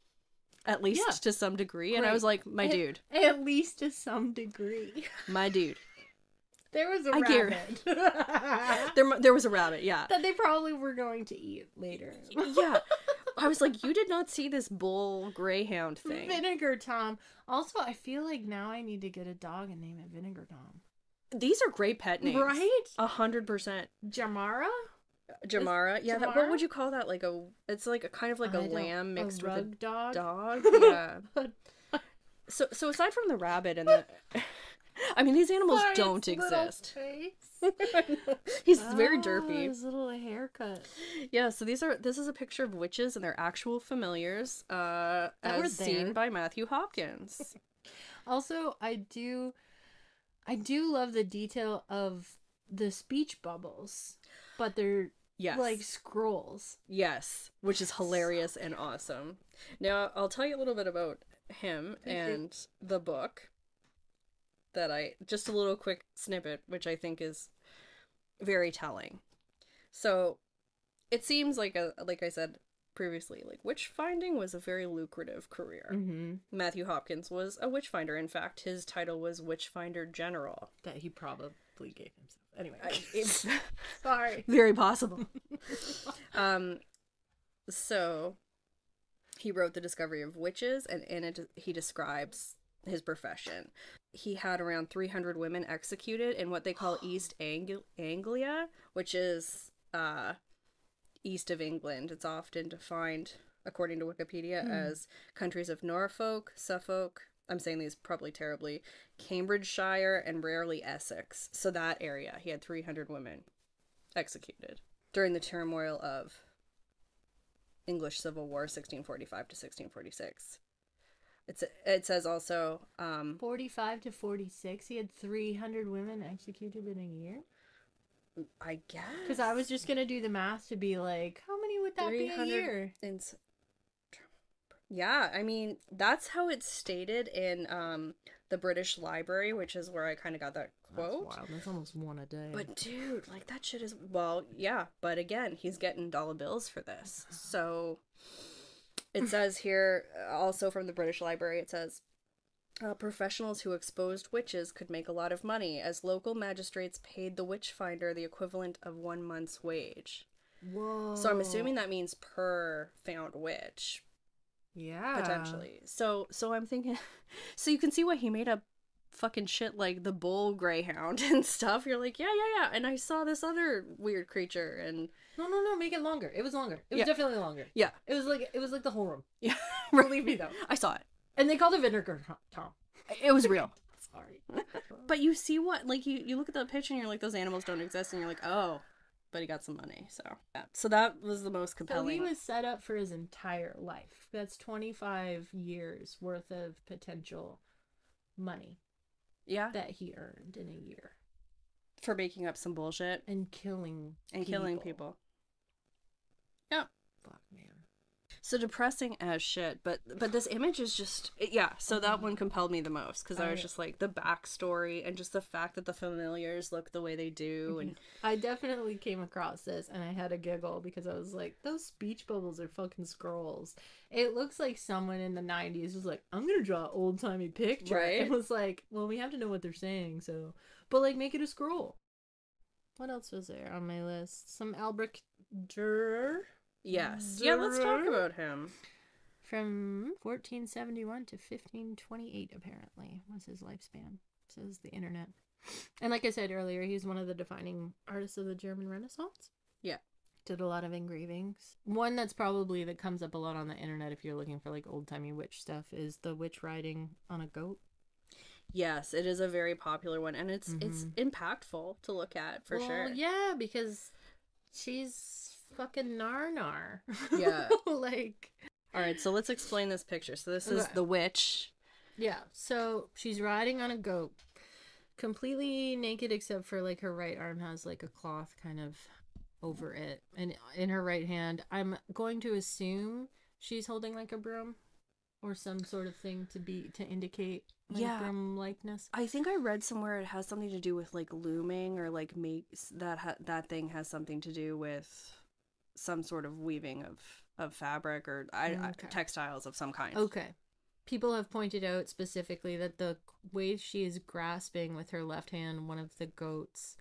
at least to some degree. And I was like, my dude. At least to some degree. My dude. There was a rabbit. There was a rabbit, yeah. That they probably were going to eat later. Yeah. I was like, you did not see this bull greyhound thing. Vinegar Tom. Also, I feel like now I need to get a dog and name it Vinegar Tom. These are great pet names. Right? 100%. Jamara? Jamara? Yeah, Jamara? What would you call that? Like it's like a kind of like a lamb mixed with a dog. Yeah. So aside from the rabbit and the... I mean, these animals don't exist. He's very derpy. His little haircut. Yeah, so this is a picture of witches and their actual familiars, as seen by Matthew Hopkins. Also, I do love the detail of the speech bubbles, but they're like scrolls. Yes, which is hilarious and awesome. Now, I'll tell you a little bit about him and the book. Just a little quick snippet, which I think is very telling. So, it seems like like I said previously, like witch finding was a very lucrative career. Mm-hmm. Matthew Hopkins was a witch finder. In fact, his title was Witch Finder General. That he probably gave himself. Anyway, It's sorry. very possible. So he wrote The Discovery of Witches, and in it he describes his profession. He had around 300 women executed in what they call East Anglia, which is east of England. It's often defined, according to Wikipedia, as countries of Norfolk, Suffolk, I'm saying these probably terribly, Cambridgeshire, and rarely Essex. So that area, he had 300 women executed during the turmoil of English Civil War, 1645 to 1646. It says also 45 to 46. He had 300 women executed in a year. I guess, because I was just gonna do the math to be like, how many would that be a year? Yeah, I mean, that's how it's stated in the British Library, which is where I kind of got that quote. That's wild. That's almost one a day. But dude, like that shit is, well, yeah, but again, he's getting dollar bills for this. So it says here, also from the British Library, it says, professionals who exposed witches could make a lot of money, as local magistrates paid the witch finder the equivalent of 1 month's wage. Whoa. So I'm assuming that means per found witch. Yeah. Potentially. So I'm thinking, so you can see why he made up fucking shit like the bull greyhound and stuff. You're like, yeah. And I saw this other weird creature and... No, make it longer. It was longer. It was definitely longer. Yeah. It was like the whole room. Yeah. Believe me though. I saw it. And they called it Vinegar Tom. It was real. Sorry. But you see what, like, you look at the picture and you're like, those animals don't exist, and you're like, oh, but he got some money, so. Yeah. So that was the most compelling. So he was set up for his entire life. That's 25 years worth of potential money. Yeah. That he earned in a year. For making up some bullshit. And killing people. Yeah. Fuck, man. So depressing as shit, but this image is just, yeah, so that one compelled me the most, because I was just like, the backstory and just the fact that the familiars look the way they do. And I definitely came across this and I had a giggle because I was like, those speech bubbles are fucking scrolls. It looks like someone in the 90s was like, I'm gonna draw an old-timey picture. Right? It was like, well, we have to know what they're saying, so, but like, make it a scroll. What else was there on my list? Some Albrecht Dürer. Yes. Yeah, let's talk about him. From 1471 to 1528, apparently, was his lifespan, says the internet. And like I said earlier, he's one of the defining artists of the German Renaissance. Yeah. Did a lot of engravings. One that's probably that comes up a lot on the internet if you're looking for like old-timey witch stuff is the witch riding on a goat. Yes, it is a very popular one, and it's impactful to look at, for sure. Yeah, because she's fucking nar. Yeah. Like, all right, so let's explain this picture. So this is the witch. Yeah, so she's riding on a goat, completely naked except for like her right arm has like a cloth kind of over it, and in her right hand, I'm going to assume she's holding like a broom or some sort of thing to indicate broom likeness. I think I read somewhere it has something to do with like looming, or like makes that thing has something to do with some sort of weaving of fabric or textiles of some kind. Okay. People have pointed out specifically that the way she is grasping with her left hand one of the goat's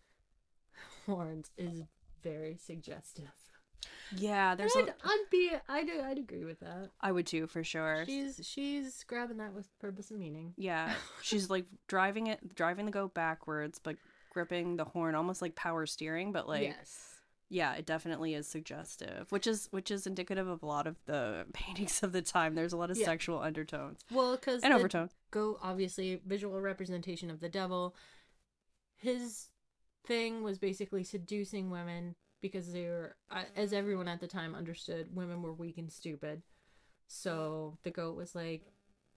horns is very suggestive. Yeah, there's I'd agree with that. I would too, for sure. She's grabbing that with purpose and meaning. Yeah. She's like driving the goat backwards, but gripping the horn almost like power steering, but like yes. Yeah, it definitely is suggestive, which is indicative of a lot of the paintings of the time. There's a lot of sexual undertones. Well, because and overtones. Goat, obviously, visual representation of the devil. His thing was basically seducing women because they were, as everyone at the time understood, women were weak and stupid. So the goat was like,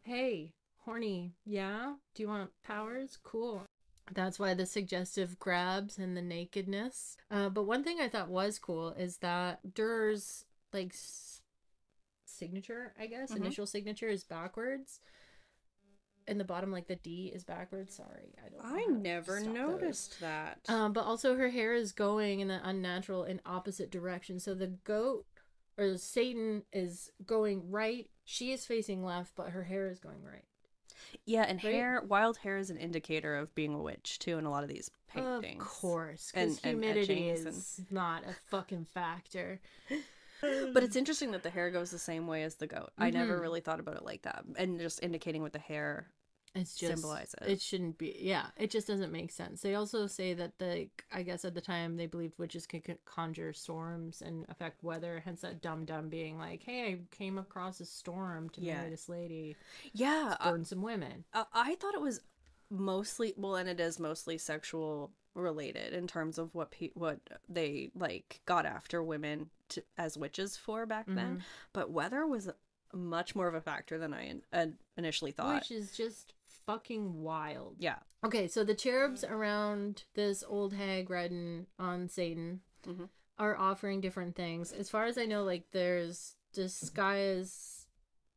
"Hey, horny, yeah? Do you want powers? Cool." That's why the suggestive grabs and the nakedness. But one thing I thought was cool is that Durer's like signature, I guess, initial signature is backwards. in the bottom, like the D is backwards. Sorry, I don't know I how to never stop noticed that. But also her hair is going in an unnatural and opposite direction. So the goat or Satan is going right. She is facing left, but her hair is going right. Yeah, and wild hair is an indicator of being a witch too in a lot of these paintings. Of course, because humidity is not a fucking factor. But it's interesting that the hair goes the same way as the goat. I never really thought about it like that. And just indicating what the hair symbolizes. It shouldn't be. Yeah, it just doesn't make sense. They also say that I guess at the time they believed witches could conjure storms and affect weather. Hence that dumb being like, "Hey, I came across a storm to marry this lady. Yeah, burn some women." I thought it was mostly and it is mostly sexual related in terms of what they like got after women as witches for back then. But weather was much more of a factor than I initially thought, which is just fucking wild. Yeah. Okay, so the cherubs around this old hag riding on Satan are offering different things. As far as I know, like there's disguise.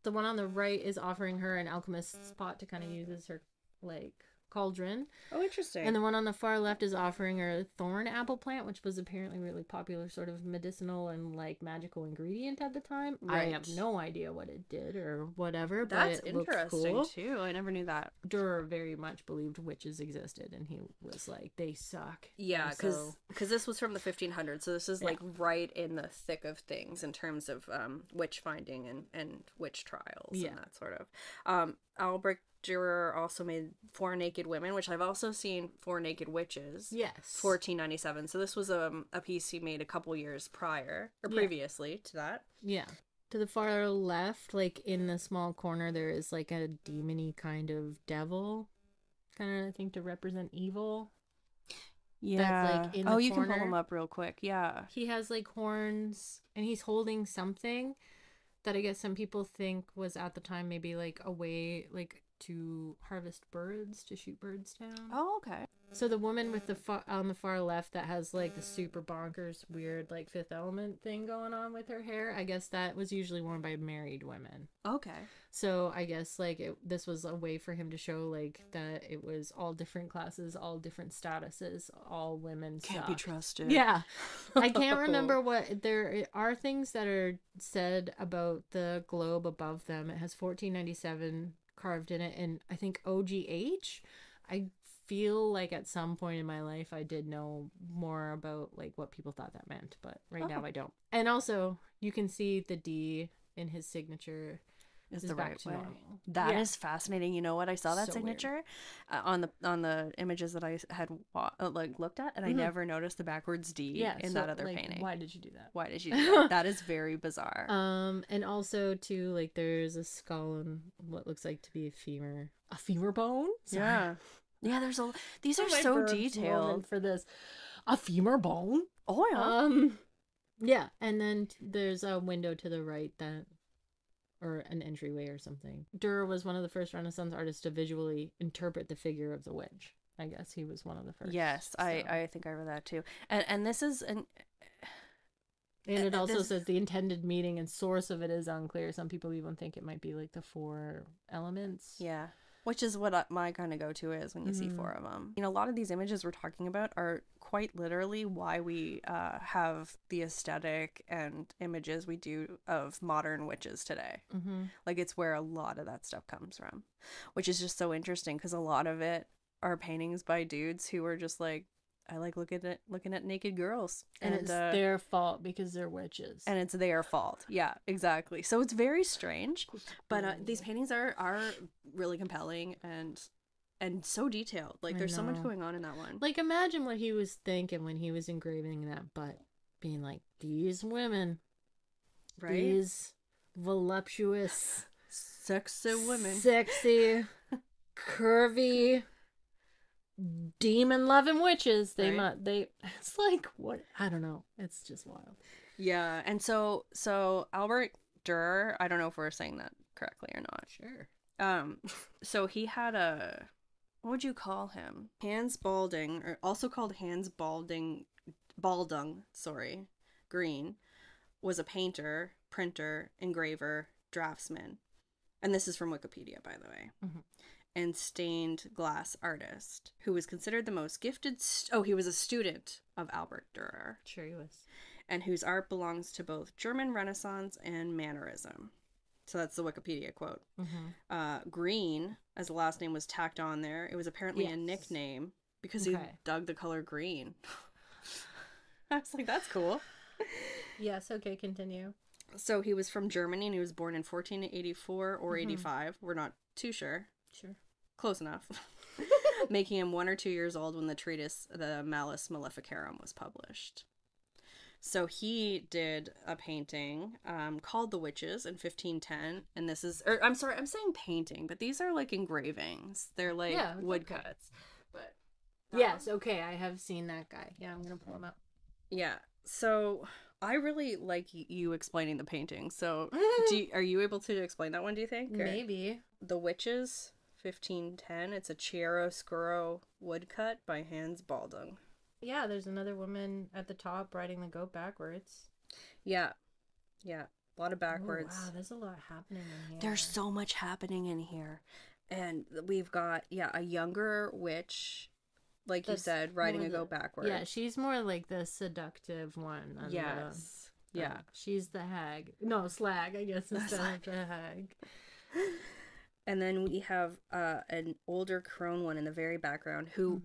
The one on the right is offering her an alchemist's pot to kind of use as her like cauldron. Oh, interesting. And the one on the far left is offering her a thorn apple plant, which was apparently really popular sort of medicinal and like magical ingredient at the time. Right. I have no idea what it did or whatever. That's but it interesting cool. too. I never knew that. Durer very much believed witches existed, and he was like, they suck. Yeah, because this was from the 1500s, so this is like right in the thick of things in terms of witch finding and witch trials and that sort of. Albrecht Dürer also made Four Naked Women, which I've also seen Four Naked Witches. Yes. 1497. So this was a piece he made a couple years previously to that. Yeah. To the far left, like in the small corner, there is like a demony kind of devil, kind of I think to represent evil. Yeah. That's like in the you corner. Can pull him up real quick. Yeah. He has like horns, and he's holding something that I guess some people think was at the time maybe like a way like to harvest birds, to shoot birds down. Oh, okay. So the woman with on the far left that has like the super bonkers weird like Fifth Element thing going on with her hair, I guess that was usually worn by married women. Okay. So I guess like this was a way for him to show like that it was all different classes, all different statuses, all women can't be trusted. Yeah. I can't remember what there are things that are said about the globe above them. It has 1497 carved in it, and I think OGH. I feel like at some point in my life I did know more about like what people thought that meant, but right now I don't. And also you can see the D in his signature is the right way. That is fascinating. You know what? I saw that signature on the images that I had like looked at, and I never noticed the backwards D in that other painting. Why did you do that? Why did you do that? That is very bizarre. And also too, like there's a skull and what looks like to be a femur bone. Sorry. Yeah. There's these are so detailed for this. A femur bone. Oh yeah. Yeah, and then there's a window to the right or an entryway or something. Dürer was one of the first Renaissance artists to visually interpret the figure of the witch. I guess he was one of the first. Yes, so. I think I read that too. And this is and it also says the intended meaning and source of it is unclear. Some people even think it might be like the four elements. Yeah. Which is what my kind of go-to is when you see four of them. You know, a lot of these images we're talking about are quite literally why we have the aesthetic and images we do of modern witches today. Like, it's where a lot of that stuff comes from, which is just so interesting because a lot of it are paintings by dudes who are just like, I like looking at naked girls. And it's their fault because they're witches. And it's their fault. Yeah, exactly. So it's very strange. But these paintings are really compelling and so detailed. Like, there's so much going on in that one. Like, imagine what he was thinking when he was engraving that butt. Being like, these women. Right? These voluptuous. Sexy women. Sexy. Curvy. Demon loving witches. They it's like, what, I don't know, it's just wild. Yeah. And so Albert Dürer, I don't know if we're saying that correctly or not. Sure. So he had what would you call him? Hans Baldung, or also called Hans Baldung Green, was a painter, printer, engraver, draftsman. And this is from Wikipedia, by the way. and stained glass artist who was considered the most gifted. He was a student of Albert Dürer. Sure he was. And whose art belongs to both German Renaissance and Mannerism. So that's the Wikipedia quote. Green, as the last name was tacked on there, it was apparently a nickname because he dug the color green. I was like, that's cool. Yes, okay, continue. So he was from Germany and he was born in 1484 or 85. We're not too sure. Sure. Close enough. Making him 1 or 2 years old when the treatise, the Malleus Maleficarum, was published. So he did a painting called The Witches in 1510. And this is, I'm sorry, I'm saying painting, but these are like engravings. They're like woodcuts. But yes, okay, I have seen that guy. Yeah, I'm going to pull him up. Yeah. So I really like you explaining the painting. So are you able to explain that one, do you think? Or? Maybe. The Witches, 1510. It's a chiaroscuro woodcut by Hans Baldung. Yeah, there's another woman at the top riding the goat backwards. Yeah. Yeah. A lot of backwards. Oh, wow, there's a lot happening in here. There's so much happening in here. And we've got, a younger witch, like you said, riding a goat backwards. Yeah, she's more like the seductive one. Yes. She's the hag. No, slag, I guess, instead of the hag. And then we have an older crone one in the very background who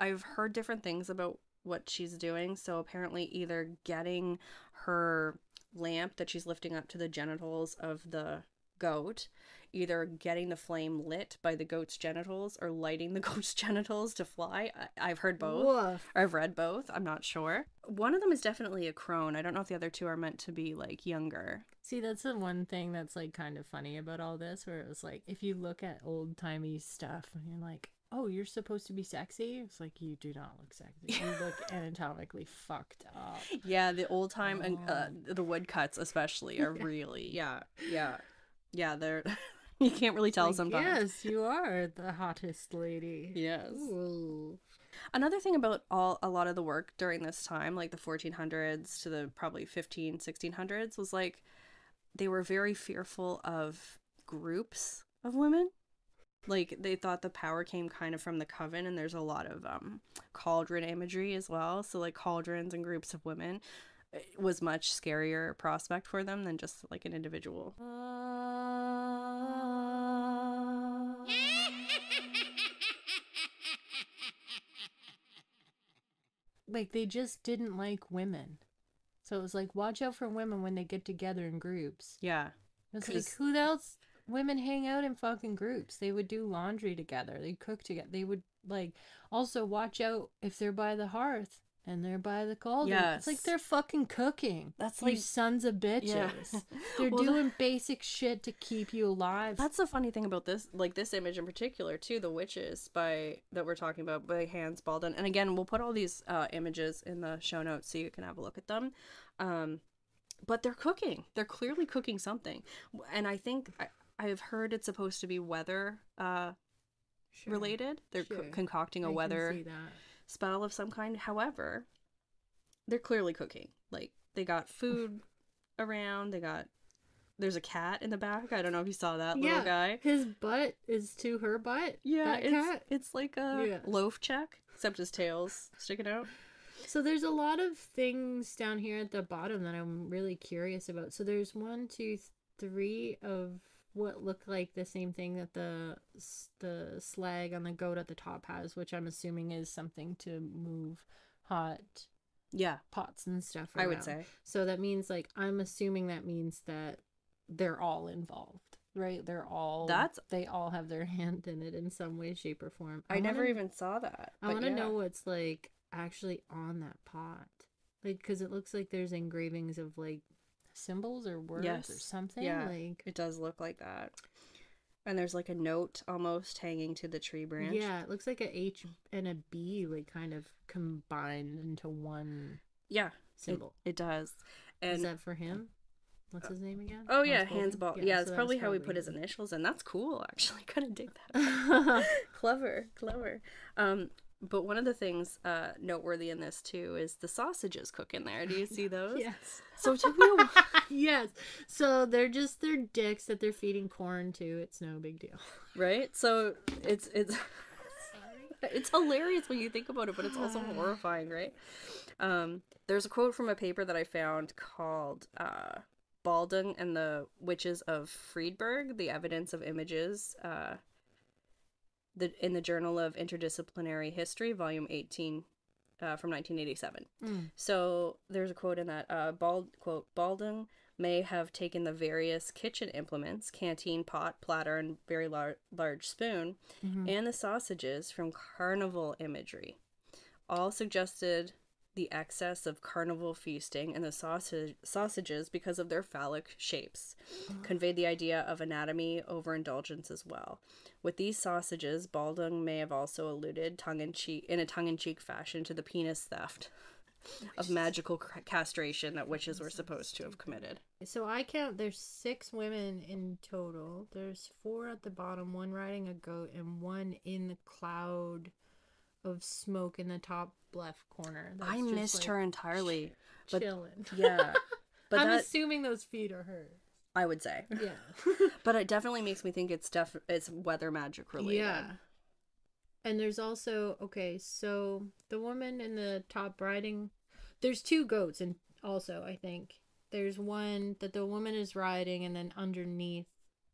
I've heard different things about what she's doing. So apparently either getting her lamp that she's lifting up to the genitals of the goat, either getting the flame lit by the goat's genitals or lighting the goat's genitals to fly. I've heard both. Woof. Or I've read both. I'm not sure. One of them is definitely a crone. I don't know if the other two are meant to be like younger. See, that's the one thing that's like kind of funny about all this, where it was like, if you look at old timey stuff and you're like, oh, you're supposed to be sexy, it's like, you do not look sexy. You look anatomically fucked up. Yeah, the old time and the woodcuts especially are really they're you can't really tell sometimes. Yes, you are the hottest lady. Yes. Ooh. Another thing about a lot of the work during this time, like the 1400s to the probably 1600s, was like they were very fearful of groups of women. Like they thought the power came kind of from the coven, and there's a lot of cauldron imagery as well. So like cauldrons and groups of women was much scarier prospect for them than just like an individual. Like they just didn't like women. So it was like, watch out for women when they get together in groups. Yeah. It's like, who else? Women hang out in fucking groups. They would do laundry together. They'd cook together. They would like also watch out if they're by the hearth and they're by the cauldron. Yes. It's like they're fucking cooking. That's you like sons of bitches. Yeah. They're doing basic shit to keep you alive. That's the funny thing about this, like this image in particular too, the witches that we're talking about by Hans Baldung. And again, we'll put all these images in the show notes so you can have a look at them. But they're cooking. They're clearly cooking something. And I think I've heard it's supposed to be weather related. They're concocting a weather spell of some kind. However, they're clearly cooking. Like they got food around. There's a cat in the back. I don't know if you saw that little guy. His butt is to her butt. Yeah, it's like a loaf check, except his tail's sticking out. So there's a lot of things down here at the bottom that I'm really curious about. So there's 1, 2, 3 of what look like the same thing that the slag on the goat at the top has, which I'm assuming is something to move hot pots and stuff around. I would say. So that means I'm assuming that means that they're all involved, right? They all have their hand in it in some way, shape, or form. I never even saw that. I want to know what's actually on that pot, because it looks like there's engravings of symbols or words or something. It does look like that. And there's a note almost hanging to the tree branch. Yeah, it looks like a H and a B kind of combined into one symbol. It does. And is that for him? What's his name again? Oh yeah, Hans Baldung. Yeah, it's so probably how he put his initials in. That's cool, actually. Kind of dig that. Clever. But one of the things noteworthy in this too is the sausages cook in there. Do you see those? Yes. So it took me a while. Yes. So they're just their dicks that they're feeding corn to. It's no big deal. Right? So it's it's hilarious when you think about it, but it's also horrifying, right? There's a quote from a paper that I found called Baldung and the Witches of Friedberg, The Evidence of Images, in the Journal of Interdisciplinary History, volume 18, from 1987. So there's a quote in that, quote, Baldung may have taken the various kitchen implements, canteen, pot, platter, and very large spoon, and the sausages from carnival imagery. All suggested the excess of carnival feasting, and the sausages, because of their phallic shapes, conveyed the idea of anatomy overindulgence as well. With these sausages, Baldung may have also alluded in a tongue-in-cheek fashion to the penis theft of magical castration that witches were supposed to have committed. So I count there's 6 women in total. There's 4 at the bottom, 1 riding a goat, and 1 in the cloud of smoke in the top left corner. I missed her entirely. Chilling. Yeah. But I'm assuming those feet are hers. I would say. Yeah. But it definitely makes me think it's weather magic related. Yeah. And there's also, okay, so the woman in the top riding, there's 2 goats, and also, I think. There's one that the woman is riding, and then underneath,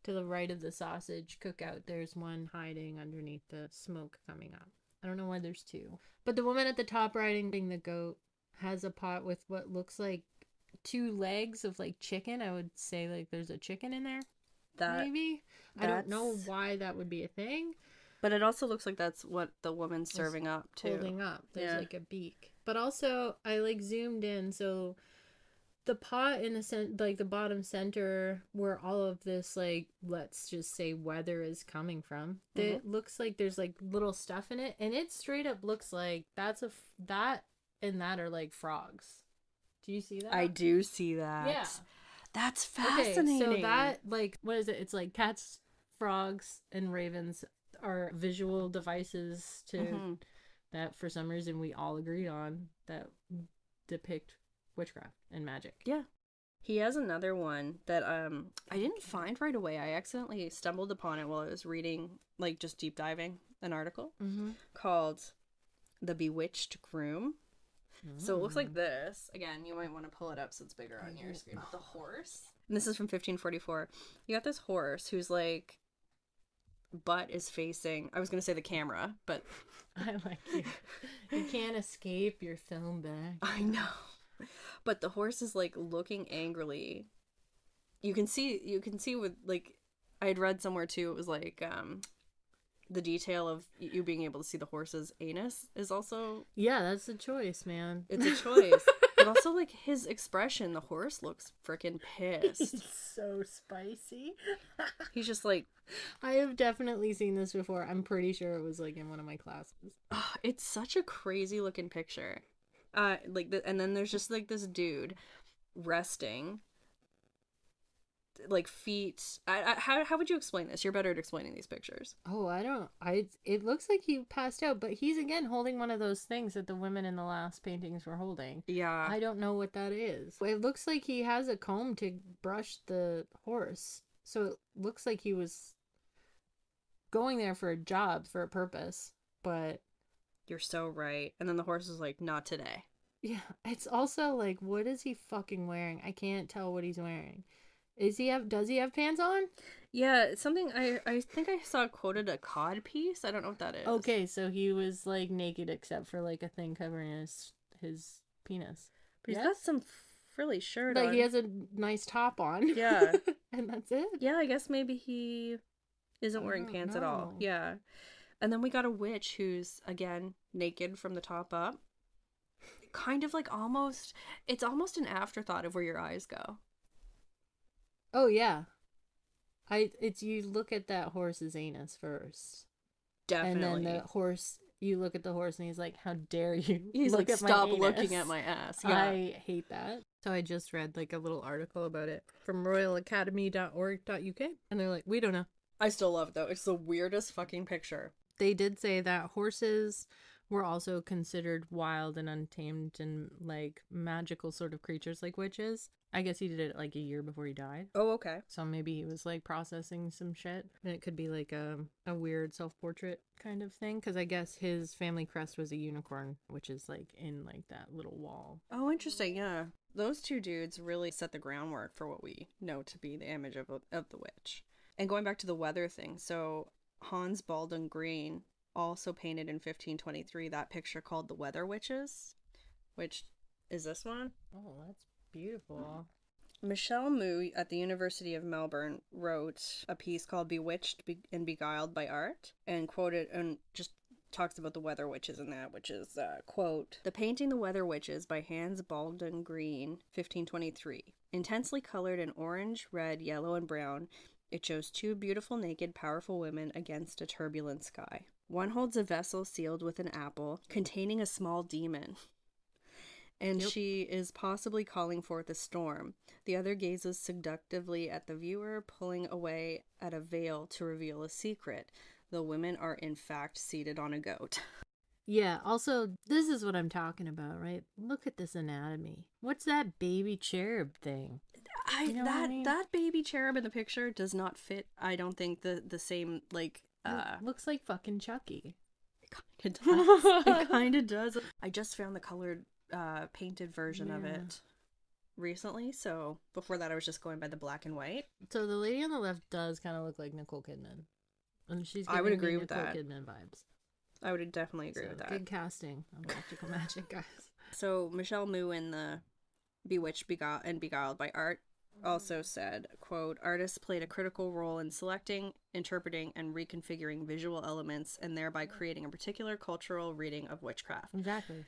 to the right of the sausage cookout, there's one hiding underneath the smoke coming up. I don't know why there's 2. But the woman at the top riding being the goat has a pot with what looks like 2 legs of like chicken. I would say like there's a chicken in there. Maybe. I don't know why that would be a thing. But it also looks like that's what the woman's serving up too. Holding up. There's like a beak. But also I like zoomed in, so the pot in the bottom center where all of this, like, let's just say weather is coming from, it looks like there's like little stuff in it, and it straight up looks like that and that are like frogs. Do you see that? I do see that. Yeah. That's fascinating. Okay, so that, like, what is it? It's like cats, frogs, and ravens are visual devices to that for some reason we all agreed on that depict witchcraft and magic. Yeah. He has another one that I didn't find right away. I accidentally stumbled upon it while I was reading, like, just deep diving an article called The Bewitched Groom. So it looks like this. Again, you might want to pull it up so it's bigger on your screen. The horse. And this is from 1544. You got this horse who's like, butt is facing, I was going to say the camera, but I like you. You can't escape your film bag. I know. But the horse is like looking angrily. You can see with, like, I had read somewhere too, it was like the detail of you being able to see the horse's anus is also... Yeah, that's a choice, man. It's a choice. But also, like, his expression, the horse looks freaking pissed. He's so spicy. He's just like... I have definitely seen this before. I'm pretty sure it was, like, in one of my classes. Oh, it's such a crazy looking picture. And then there's just, like, this dude resting... like feet. How would you explain this? You're better at explaining these pictures. Oh, it looks like he passed out, but he's again holding one of those things that the women in the last paintings were holding. Yeah. I don't know what that is. It looks like he has a comb to brush the horse. So it looks like he was going there for a job, for a purpose, but... You're so right. And then the horse is like, not today. Yeah. It's also like, what is he fucking wearing? I can't tell what he's wearing. Does he have pants on? Yeah, it's something I think I saw quoted a cod piece. I don't know what that is. Okay, so he was like naked except for like a thing covering his penis. But he's got some frilly shirt on. Like he has a nice top on. Yeah. And that's it. Yeah, I guess maybe he isn't wearing pants at all. Yeah. And then we got a witch who's again naked from the top up. Kind of like it's almost an afterthought of where your eyes go. Oh yeah, you look at that horse's anus first. Definitely. And then you look at the horse and he's like, "How dare you?" He's like, "Stop looking at my ass." Yeah. I hate that. So I just read like a little article about it from royalacademy.org.uk, and they're like, "We don't know." I still love it though. It's the weirdest fucking picture. They did say that horses were also considered wild and untamed and like magical sort of creatures like witches. I guess he did it like a year before he died. Oh, okay. So maybe he was like processing some shit. And it could be like a weird self-portrait kind of thing. Because I guess his family crest was a unicorn, which is like in like that little wall. Oh, interesting. Yeah. Those two dudes really set the groundwork for what we know to be the image of the witch. And going back to the weather thing, so Hans Baldwin Green also painted in 1523 that picture called The Weather Witches, which is this one. Oh, that's beautiful. Michelle Moo at the University of Melbourne wrote a piece called Bewitched and Beguiled by Art, and quoted and just talks about the Weather Witches in that, which is, quote, "The painting The Weather Witches by Hans Baldwin Green, 1523. Intensely colored in orange, red, yellow, and brown, it shows two beautiful, naked, powerful women against a turbulent sky. One holds a vessel sealed with an apple, containing a small demon, and she is possibly calling forth a storm. The other gazes seductively at the viewer, pulling away at a veil to reveal a secret. The women are in fact seated on a goat." Yeah, also, this is what I'm talking about, right? Look at this anatomy. What's that baby cherub thing? You know what I mean? That baby cherub in the picture does not fit, I don't think, the same, like, It looks like fucking Chucky. it kind of does. It kind of does. I just found the colored painted version of it recently, so before that I was just going by the black and white. So the lady on the left does kind of look like Nicole Kidman. And she's I would giving me agree with Nicole that. Kidman vibes. I would definitely agree with that. Good casting of Practical Magic, guys. So Michelle Moo in the Bewitched and Beguiled by Art also said, quote, "Artists played a critical role in selecting, interpreting, and reconfiguring visual elements and thereby creating a particular cultural reading of witchcraft." Exactly.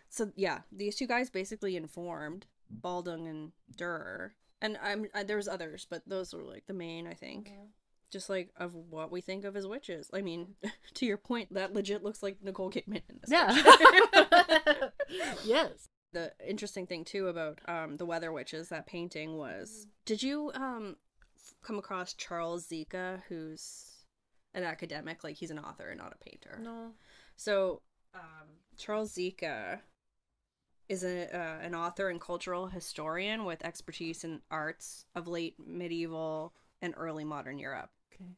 So yeah, these two guys basically informed Baldung and Durer, and there was others, but those were like the main, I think. Yeah. Just like of what we think of as witches. I mean, to your point, that legit looks like Nicole Kidman in this. Yeah. Yes. The interesting thing too about the Weather Witches, that painting was, did you come across Charles Zika, who's an academic, like he's an author and not a painter? No. So Charles Zika is an author and cultural historian with expertise in arts of late medieval and early modern Europe.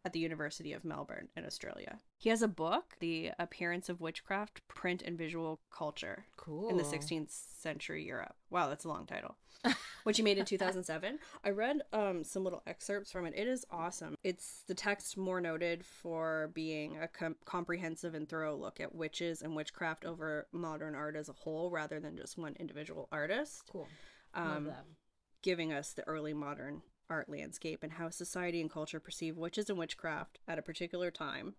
At the University of Melbourne in Australia. He has a book, The Appearance of Witchcraft, Print and Visual Culture. Cool. In the 16th century Europe. Wow, that's a long title. Which he made in 2007. I read some little excerpts from it. It is awesome. It's the text more noted for being a comprehensive and thorough look at witches and witchcraft over modern art as a whole, rather than just one individual artist. Cool. Love that. Giving us the early modern art landscape and how society and culture perceive witches and witchcraft at a particular time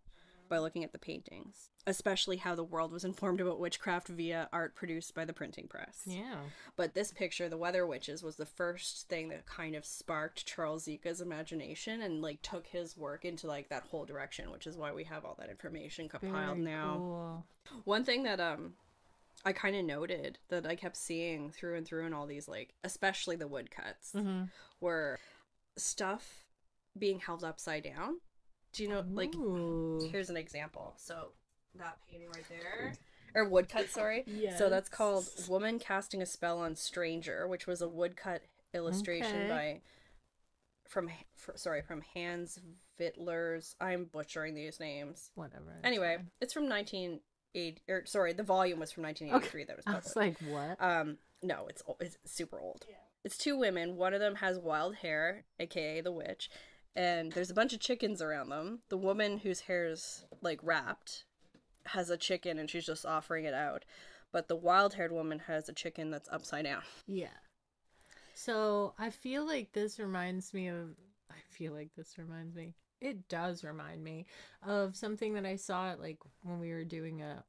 by looking at the paintings, especially how the world was informed about witchcraft via art produced by the printing press. Yeah. But this picture, The Weather Witches, was the first thing that kind of sparked Charles Zika's imagination and like took his work into like that whole direction, which is why we have all that information compiled now. Cool. One thing that I kind of noted that I kept seeing through and through in all these, like, especially the woodcuts, were stuff being held upside down. Do you know, like, here's an example. So that painting right there, or woodcut, sorry. Yes. So that's called Woman Casting a Spell on Stranger, which was a woodcut illustration from Hans Wittler's. I'm butchering these names. Whatever. Anyway, it's from the volume was from 1983 that was published. I was like, what? No, it's super old. Yeah. It's two women. One of them has wild hair, aka the witch, and there's a bunch of chickens around them. The woman whose hair's like wrapped has a chicken and she's just offering it out. But the wild-haired woman has a chicken that's upside down. Yeah. So I feel like this reminds me. It does remind me of something that I saw like when we were doing a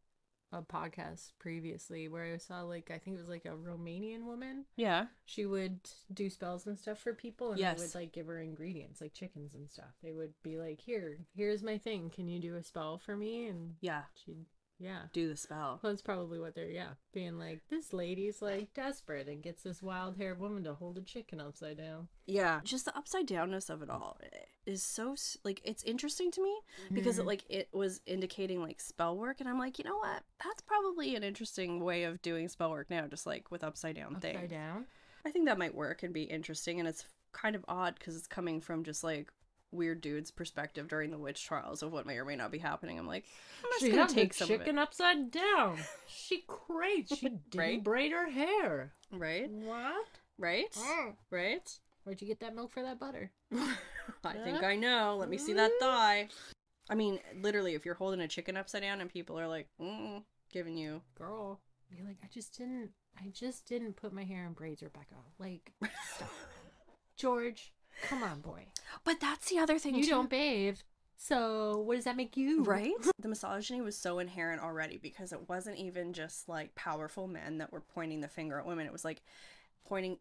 podcast previously, where I saw like, I think it was like a Romanian woman. Yeah. She would do spells and stuff for people, and they would like give her ingredients like chickens and stuff. They would be like, here's my thing. Can you do a spell for me? And she'd Yeah. do the spell. Well, that's probably what they're, being like, this lady's like desperate and gets this wild haired woman to hold a chicken upside down. Yeah. Just the upside downness of it all is so, like, it's interesting to me because it was indicating like spell work. And I'm like, you know what? That's probably an interesting way of doing spell work now, just like with upside down things. Upside down? I think that might work and be interesting. And it's kind of odd because it's coming from just like weird dude's perspective during the witch trials of what may or may not be happening. I'm like, I'm just gonna take some chicken of it. upside down. She crazy. She didn't Right? braid her hair. Right? What? Right? Mm. Right? Where'd you get that milk for that butter? I think I know. Let me see that thigh. I mean, literally, if you're holding a chicken upside down and people are like, giving you, girl, you're like, I just didn't put my hair in braids, Rebecca. Like, stop. George, come on, boy. But that's the other thing You too. don't bathe. So what does that make you? Right? The misogyny was so inherent already because it wasn't even just like powerful men that were pointing the finger at women. It was like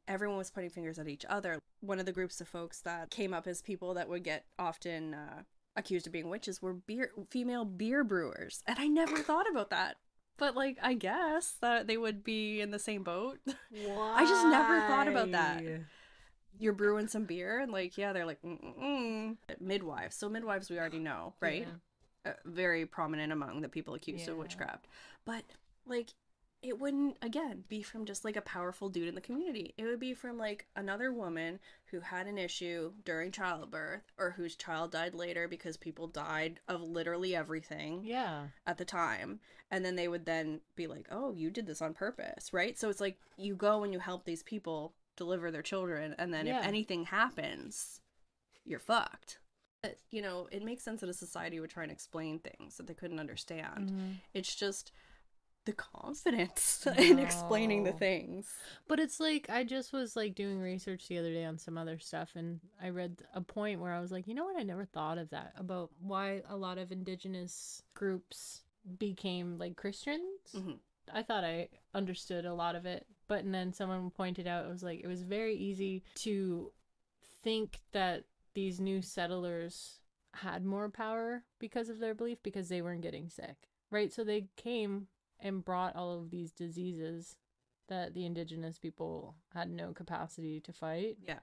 everyone was pointing fingers at each other. One of the groups of folks that came up as people that would get often accused of being witches were female beer brewers. And I never thought about that. But like, I guess that they would be in the same boat. Why? I just never thought about that. You're brewing some beer and like, yeah, they're like, midwives. So midwives we already know, right? Yeah. Very prominent among the people accused of witchcraft. But like, it wouldn't, again, be from just like a powerful dude in the community. It would be from like another woman who had an issue during childbirth or whose child died later because people died of literally everything at the time. And then they would then be like, oh, you did this on purpose, right? So it's like you go and you help these people deliver their children, and then if anything happens, you're fucked. But, you know, it makes sense that a society would try and explain things that they couldn't understand. It's just the confidence in explaining the things. But it's like, I just was like doing research the other day on some other stuff, and I read a point where I was like, you know what, I never thought of that, about why a lot of indigenous groups became like Christians. I thought I understood a lot of it, but and then someone pointed out, it was like, it was very easy to think that these new settlers had more power because of their belief, because they weren't getting sick, right? So they came and brought all of these diseases that the indigenous people had no capacity to fight. Yeah.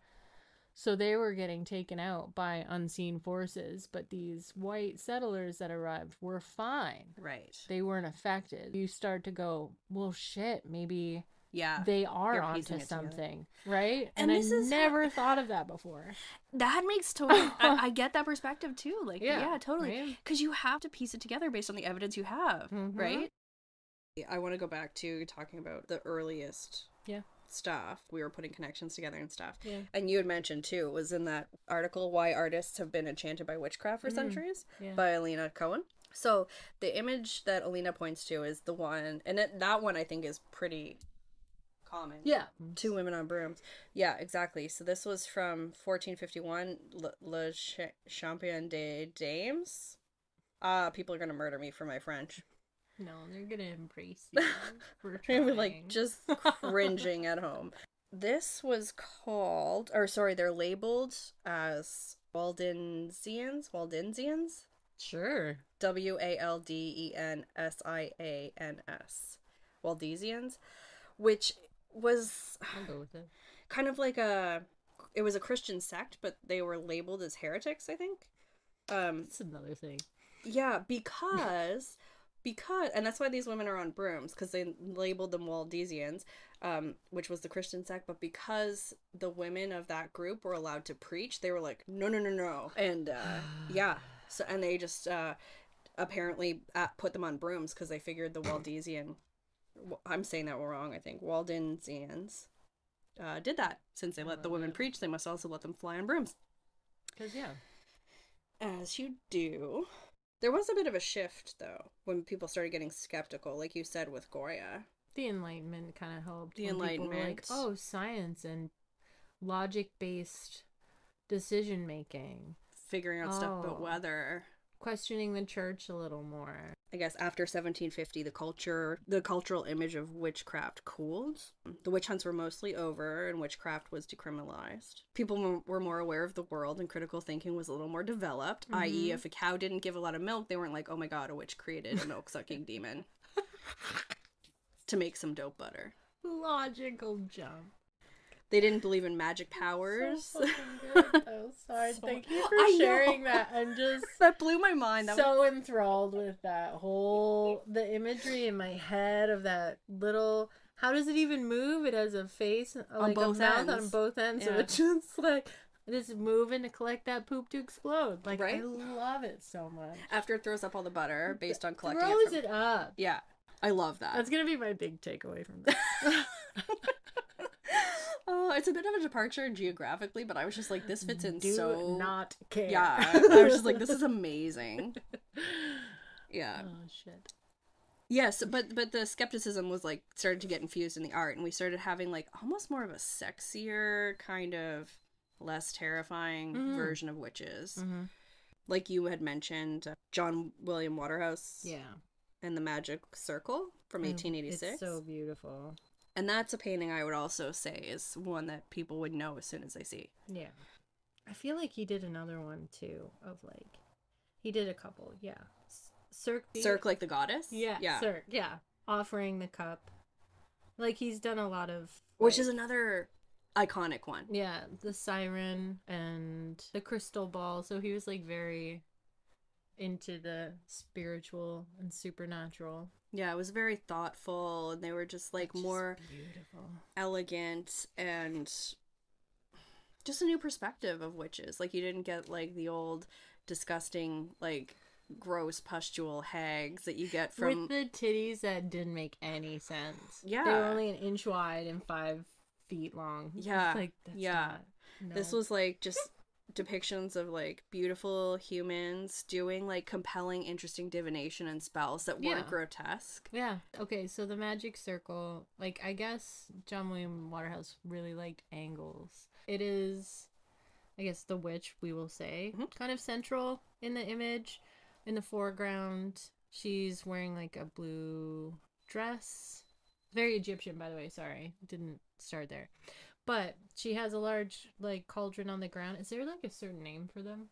So they were getting taken out by unseen forces, but these white settlers that arrived were fine. Right. They weren't affected. You start to go, well, shit, maybe You're they are onto something, right? And I never thought of that before. That makes total... I get that perspective too. Like, yeah totally. Because you have to piece it together based on the evidence you have, right? I want to go back to talking about the earliest stuff. We were putting connections together and stuff. Yeah. And you had mentioned too, was in that article, Why Artists Have Been Enchanted by Witchcraft for Centuries by Alina Cohen. So the image that Alina points to is the one, and that one I think is pretty common. Yeah. Two women on brooms. Yeah, exactly. So this was from 1451, Le Champion des Dames. People are going to murder me for my French. No, they're gonna embrace you for trying. We're like just cringing at home. This was called, or sorry, they're labeled as Waldensians. Sure. Waldensians. Waldensians, which was I'll go with it. Kind of like it was a Christian sect, but they were labeled as heretics, I think. That's another thing. Yeah, because, and that's why these women are on brooms, because they labeled them Waldensians, which was the Christian sect, but because the women of that group were allowed to preach, they were like, no. And, so, and they just, apparently put them on brooms, because they figured the Waldensian, I'm saying that wrong, I think, Waldensians, did that. Since they let the women preach, they must also let them fly on brooms. Because, as you do. There was a bit of a shift, though, when people started getting skeptical, like you said with Goya. The Enlightenment kind of helped. The Enlightenment. People were like, oh, science and logic-based decision-making. Figuring out stuff about weather. Questioning the church a little more. I guess after 1750, the cultural image of witchcraft cooled. The witch hunts were mostly over, and witchcraft was decriminalized. People were more aware of the world, and critical thinking was a little more developed. I.e., if a cow didn't give a lot of milk, they weren't like, "Oh my god, a witch created a milk-sucking demon to make some dope butter." Logical jump. They didn't believe in magic powers. So fucking good, though. Sorry, thank you for sharing that. I'm just that blew my mind. Enthralled with the imagery in my head of that little. How does it even move? It has a face, like a mouth on both ends, so it's just like this moving to collect that poop to explode. Like, right? I love it so much. After it throws up all the butter based on collecting throws it up. Yeah, I love that. That's gonna be my big takeaway from this. Oh, it's a bit of a departure geographically, but I was just like, this fits in Do not care. Yeah, I was just like, this is amazing. Yeah. Oh, shit. Yes, but the skepticism was like started to get infused in the art, and we started having like almost more of a sexier, kind of less terrifying version of witches. Mm-hmm. Like you had mentioned, John William Waterhouse. Yeah. And the Magic Circle from 1886. It's so beautiful. And that's a painting I would also say is one that people would know as soon as they see. Yeah. I feel like he did another one, too, of like... He did a couple, yeah. Cirque like the goddess? Yeah. Cirque, yeah. Offering the cup. Like, he's done a lot of... Which is another iconic one. Yeah, the siren and the crystal ball. So he was, like, very into the spiritual and supernatural. Yeah, it was very thoughtful, and they were just like more beautiful, elegant, and just a new perspective of witches. Like, you didn't get like the old disgusting, like, gross pustule hags that you get from with the titties that didn't make any sense. Yeah, they were only an inch wide and 5 feet long. Yeah, like, that's This was like just depictions of like beautiful humans doing like compelling, interesting divination and spells that weren't grotesque. Yeah. Okay, so the Magic Circle, like, I guess John William Waterhouse really liked angles. It is, I guess, the witch, we will say, kind of central in the image. In the foreground, she's wearing like a blue dress. Very Egyptian, by the way. Sorry, didn't start there. But she has a large, like, cauldron on the ground. Is there, like, a certain name for them?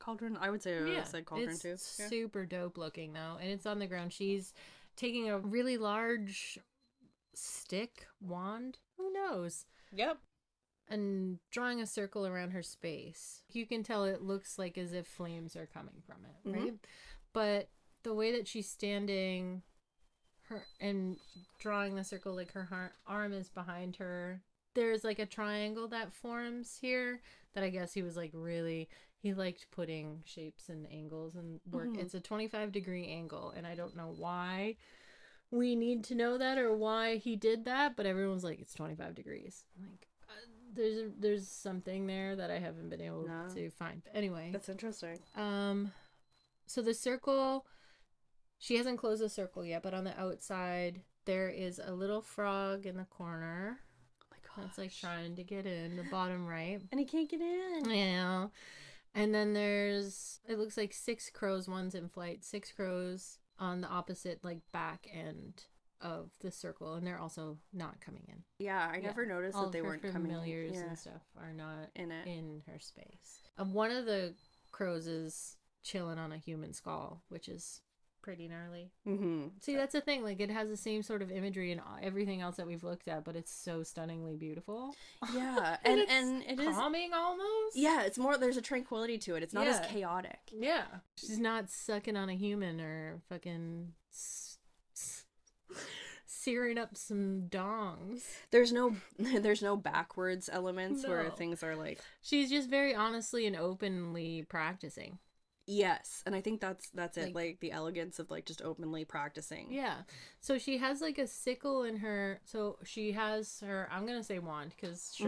Cauldron? I would say I said cauldron, too. It's super dope looking, though. And it's on the ground. She's taking a really large stick, wand, who knows? Yep. And drawing a circle around her space. You can tell it looks like as if flames are coming from it, right? But the way that she's standing and drawing the circle, like, her arm is behind her. There's like a triangle that forms here that I guess he was like he liked putting shapes and angles and work. It's a 25-degree angle, and I don't know why we need to know that or why he did that, but everyone's like, it's 25 degrees. I'm like, there's something there that I haven't been able to find. But anyway, that's interesting. So the circle, she hasn't closed the circle yet, but on the outside there is a little frog in the corner. That's like trying to get in the bottom right. And he can't get in. Yeah. And then there's, it looks like 6 crows, one's in flight, 6 crows on the opposite, like, back end of the circle. And they're also not coming in. Yeah, I never noticed that they weren't coming in. All her familiars and stuff are not in her space. One of the crows is chilling on a human skull, which is pretty gnarly. See, that's the thing, like, it has the same sort of imagery and everything else that we've looked at, but it's so stunningly beautiful. Yeah. and it is calming almost. Yeah, it's more, there's a tranquility to it. It's not as chaotic. Yeah, she's not sucking on a human or fucking searing up some dongs. There's no backwards elements where things are like, she's just very honestly and openly practicing. Yes, and I think that's it, like the elegance of like just openly practicing. Yeah. So she has like a sickle in her, so she has her, I'm going to say wand because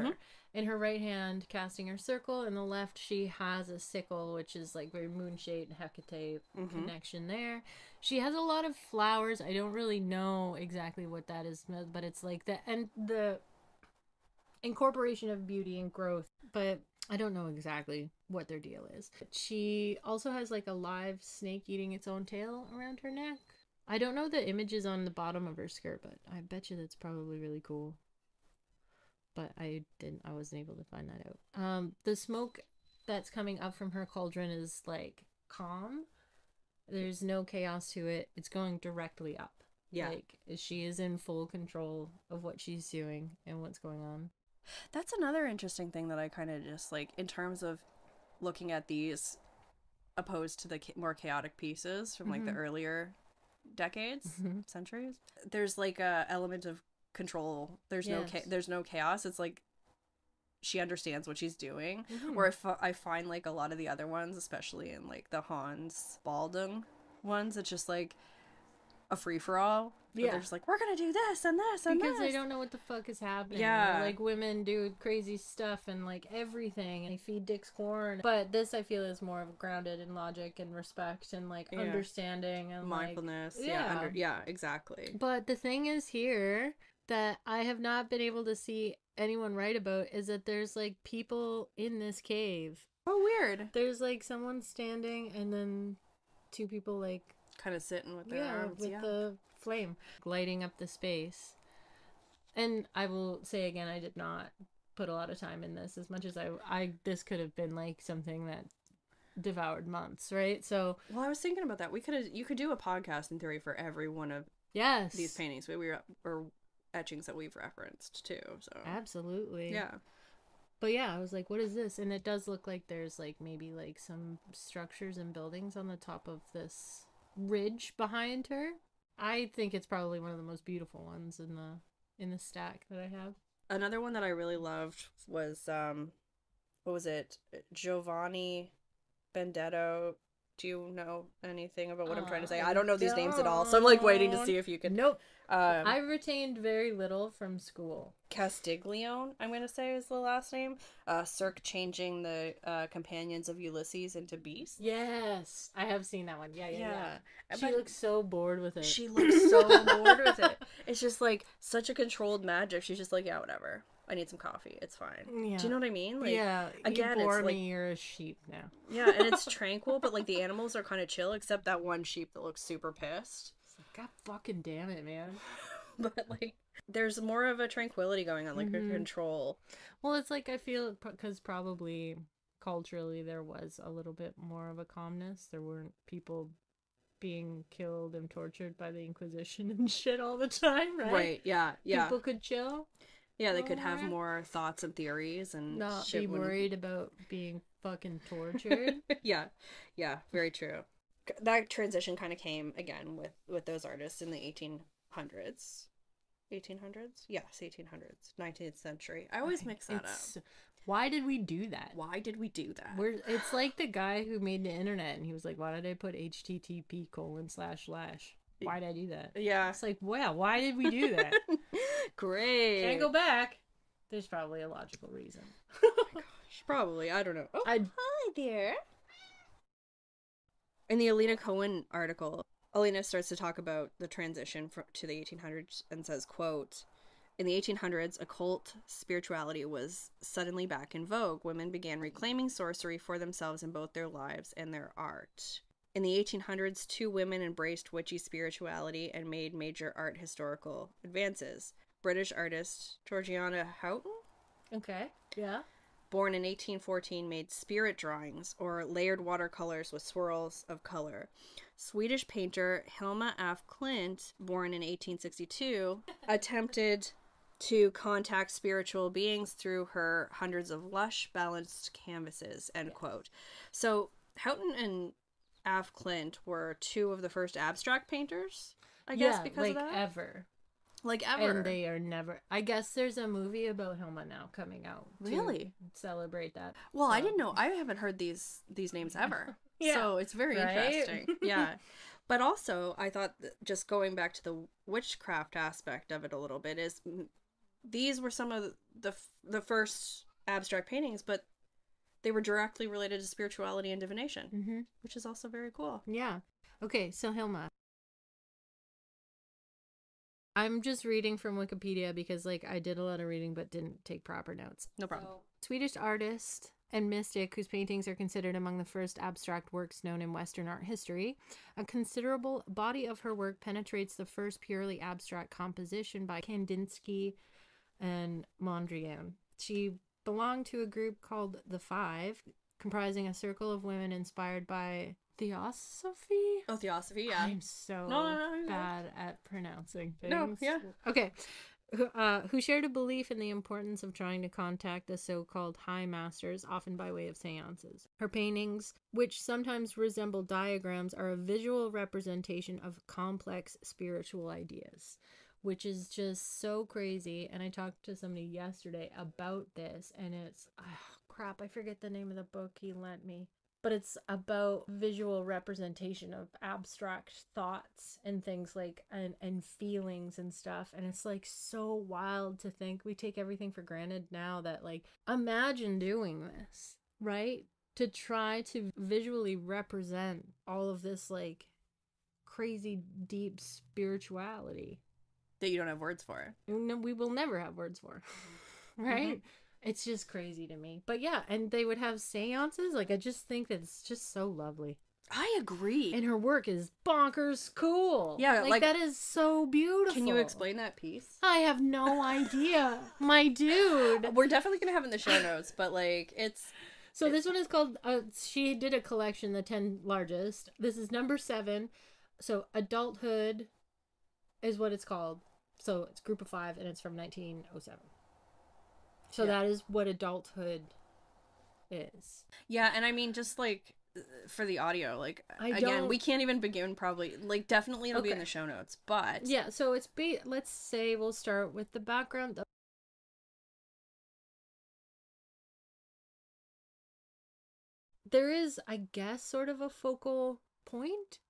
in her right hand casting her circle, in the left she has a sickle, which is like very moonshade and Hecate connection there. She has a lot of flowers. I don't really know exactly what that is, but it's like the incorporation of beauty and growth but I don't know exactly what their deal is. She also has like a live snake eating its own tail around her neck. I don't know the images on the bottom of her skirt, but I bet you that's probably really cool. But I wasn't able to find that out. The smoke that's coming up from her cauldron is like calm. There's no chaos to it. It's going directly up. Yeah. Like she is in full control of what she's doing and what's going on. That's another interesting thing that I kind of just like in terms of looking at these opposed to the more chaotic pieces from like the earlier decades, centuries. There's like a element of control. There's no chaos. It's like she understands what she's doing. Or I find like a lot of the other ones, especially in like the Hans Baldung ones, it's just like a free-for-all. Yeah. They're just like, we're gonna do this and this and because this. They don't know what the fuck is happening. Yeah. Like women do crazy stuff and like everything and they feed dicks corn. But this I feel is more of grounded in logic and respect and like understanding and mindfulness. Like, yeah, exactly. But the thing is here that I have not been able to see anyone write about is that there's like people in this cave. Oh, weird. There's like someone standing and then two people like kind of sitting with their arms with the flame lighting up the space. And I will say again, I did not put a lot of time in this as much as I this could have been like something that devoured months, right? So well, I was thinking about that. You could do a podcast in theory for every one of these paintings or etchings that we've referenced too. So absolutely, yeah. But yeah, I was like, what is this? And it does look like there's like maybe like some structures and buildings on the top of this ridge behind her. I think it's probably one of the most beautiful ones in the stack that I have. Another one that I really loved was what was it? Giovanni Benedetto. Do you know anything about what I'm trying to say? I don't know these names at all, so I'm like waiting to see if you can. Nope. I retained very little from school. Castiglione, I'm going to say is the last name. Cirque changing the companions of Ulysses into beasts. Yes, I have seen that one. Yeah. She looks so bored with it. She looks so bored with it. It's just like such a controlled magic. She's just like, yeah, whatever. I need some coffee. It's fine. Yeah. Do you know what I mean? Like, yeah. Again, you bore it's me. Like, you're a sheep now. Yeah, and it's tranquil, but like the animals are kind of chill, except that one sheep that looks super pissed. It's like, God fucking damn it, man. But like, there's more of a tranquility going on, like a control. Well, it's like I feel because probably culturally there was a little bit more of a calmness. There weren't people being killed and tortured by the Inquisition and shit all the time, right? Right. Yeah. People could chill. Yeah, they could have more thoughts and theories and not be worried about being fucking tortured. Yeah, very true. That transition kind of came again with those artists in the 1800s. 1800s? Yes, 1800s. 19th century. I always mix that up. Why did we do that? It's like the guy who made the internet and he was like, why did I put http:// Why did I do that? Yeah. It's like, wow, why did we do that? Great. Can't go back. There's probably a logical reason. Oh my gosh. Probably. I don't know. Oh, hi there. In the Alina Cohen article, Alina starts to talk about the transition to the 1800s and says, quote, in the 1800s, occult spirituality was suddenly back in vogue. Women began reclaiming sorcery for themselves in both their lives and their art. In the 1800s, two women embraced witchy spirituality and made major art historical advances. British artist Georgiana Houghton, okay, yeah, born in 1814, made spirit drawings or layered watercolors with swirls of color. Swedish painter Hilma af Klint, born in 1862, attempted to contact spiritual beings through her hundreds of lush, balanced canvases, end quote. So Houghton and af Klint were two of the first abstract painters, I guess, because of that. ever. Like ever. And they are never. I guess there's a movie about Hilma now coming out. Really? Celebrate that. Well, so. I didn't know. I haven't heard these names ever. Yeah. So it's very interesting. Yeah. But also, I thought just going back to the witchcraft aspect of it a little bit is these were some of the first abstract paintings, but they were directly related to spirituality and divination, which is also very cool. Yeah. Okay, so Hilma. I'm just reading from Wikipedia because like I did a lot of reading but didn't take proper notes. No problem. So, Swedish artist and mystic whose paintings are considered among the first abstract works known in Western art history. A considerable body of her work penetrates the first purely abstract composition by Kandinsky and Mondrian. She belonged to a group called The Five, comprising a circle of women inspired by Theosophy. Oh, Theosophy, yeah. I'm so bad at pronouncing things. No, yeah. Okay. Who shared a belief in the importance of trying to contact the so-called high masters, often by way of seances. Her paintings, which sometimes resemble diagrams, are a visual representation of complex spiritual ideas, which is just so crazy. And I talked to somebody yesterday about this, and it's, crap, I forget the name of the book he lent me. But it's about visual representation of abstract thoughts and things like, and feelings and stuff. And it's like so wild to think. We take everything for granted now that, like, imagine doing this, right? To try to visually represent all of this, like, crazy deep spirituality that you don't have words for. No, we will never have words for. Right? Mm-hmm. It's just crazy to me. But yeah, and they would have seances. Like, I just think that it's just so lovely. I agree. And her work is bonkers cool. Yeah, like that is so beautiful. Can you explain that piece? I have no idea. My dude. We're definitely going to have it in the show notes, but like, So this one is called, she did a collection, the 10 largest. This is number 7. So Adulthood is what it's called. So it's group of 5, and it's from 1907. So yeah. That is what adulthood is. Yeah, and I mean, just like for the audio, like again, we can't even begin probably. Like, definitely it'll be in the show notes, but yeah. So it's let's say we'll start with the background. There is, I guess, sort of a focal point.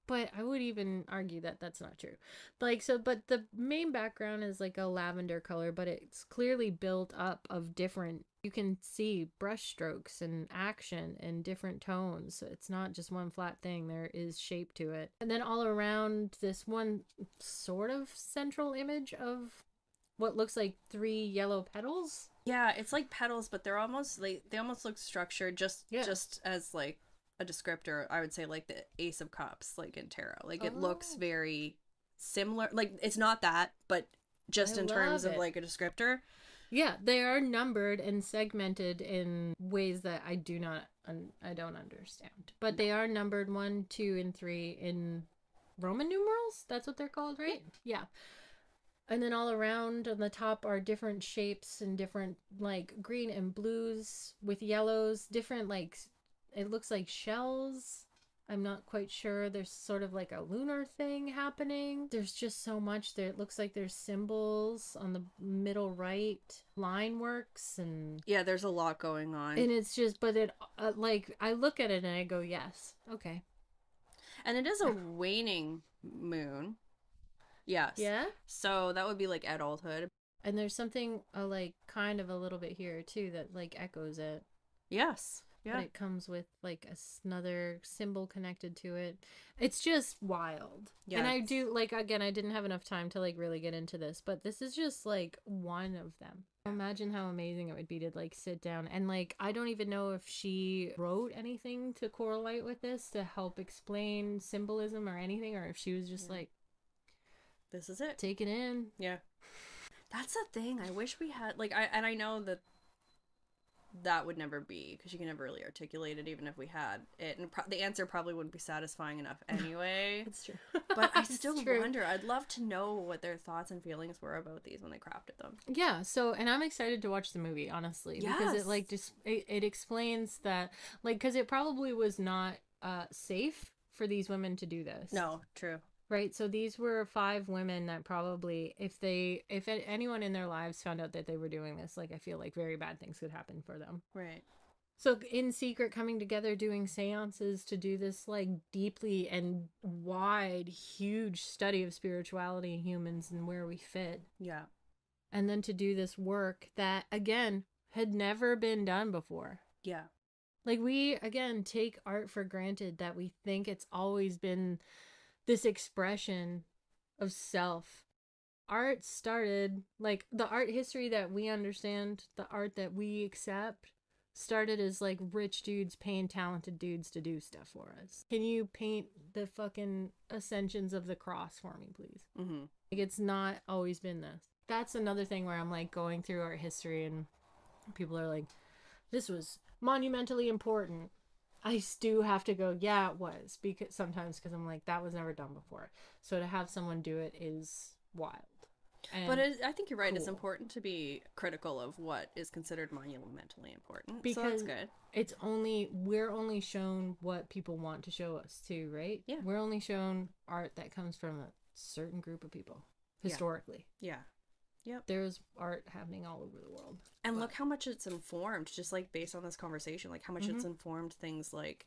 But I would even argue that that's not true. Like, so, but the main background is like a lavender color, but it's clearly built up of different, you can see brush strokes and action and different tones. So it's not just one flat thing. There is shape to it. And then all around this one sort of central image of what looks like 3 yellow petals. Yeah, it's like petals, but they're almost like, they almost look structured just as like a descriptor. I would say like the Ace of Cups, like in tarot. Like, it looks very similar. Like, it's not that, but just in terms of like a descriptor. Yeah, they are numbered and segmented in ways that I don't understand. But they are numbered 1, 2, and 3 in Roman numerals. That's what they're called, right? Yeah. And then all around on the top are different shapes and different like green and blues with yellows, different like, it looks like shells. I'm not quite sure. There's sort of like a lunar thing happening. There's just so much there. It looks like there's symbols on the middle right, line works, and yeah, there's a lot going on. And it's just, but it like I look at it and I go, yes, okay. And it is a waning moon. Yes. Yeah. So that would be like adulthood. And there's something like kind of a little bit here too that like echoes it. Yes. Yeah. But it comes with like another symbol connected to it. It's just wild. Yeah. And I do like, again, I didn't have enough time to like really get into this, but this is just like one of them. Imagine how amazing it would be to like sit down and like, I don't even know if she wrote anything to correlate with this to help explain symbolism or anything, or if she was just like, this is it. Take it in. Yeah. That's the thing. I wish we had like, I know that would never be, because you can never really articulate it even if we had it, and the answer probably wouldn't be satisfying enough anyway. It's true. But I still wonder. I'd love to know what their thoughts and feelings were about these when they crafted them. Yeah, so, and I'm excited to watch the movie, honestly. Yes. Because it like just it explains that, like, because it probably was not safe for these women to do this. No, true. Right, so these were 5 women that probably, if anyone in their lives found out that they were doing this, like, I feel like very bad things could happen for them. Right. So in secret, coming together, doing seances to do this, like, deeply and wide, huge study of spirituality, humans, and where we fit. Yeah. And then to do this work that, again, had never been done before. Yeah. Like, we, again, take art for granted, that we think it's always been this expression of self, art started, like, the art history that we understand, the art that we accept, started as, like, rich dudes paying talented dudes to do stuff for us. Can you paint the fucking ascensions of the cross for me, please? Mm-hmm. Like, it's not always been this. That's another thing where I'm, like, going through art history and people are like, this was monumentally important. I do have to go, yeah, it was. Because I'm like, that was never done before. So to have someone do it is wild. But I think you're right. Cool. It's important to be critical of what is considered monumentally important. Because so that's good. We're only shown what people want to show us too, right? Yeah. We're only shown art that comes from a certain group of people historically. Yeah. Yep. There's art happening all over the world. And look how much it's informed, just like based on this conversation, like how much it's informed things like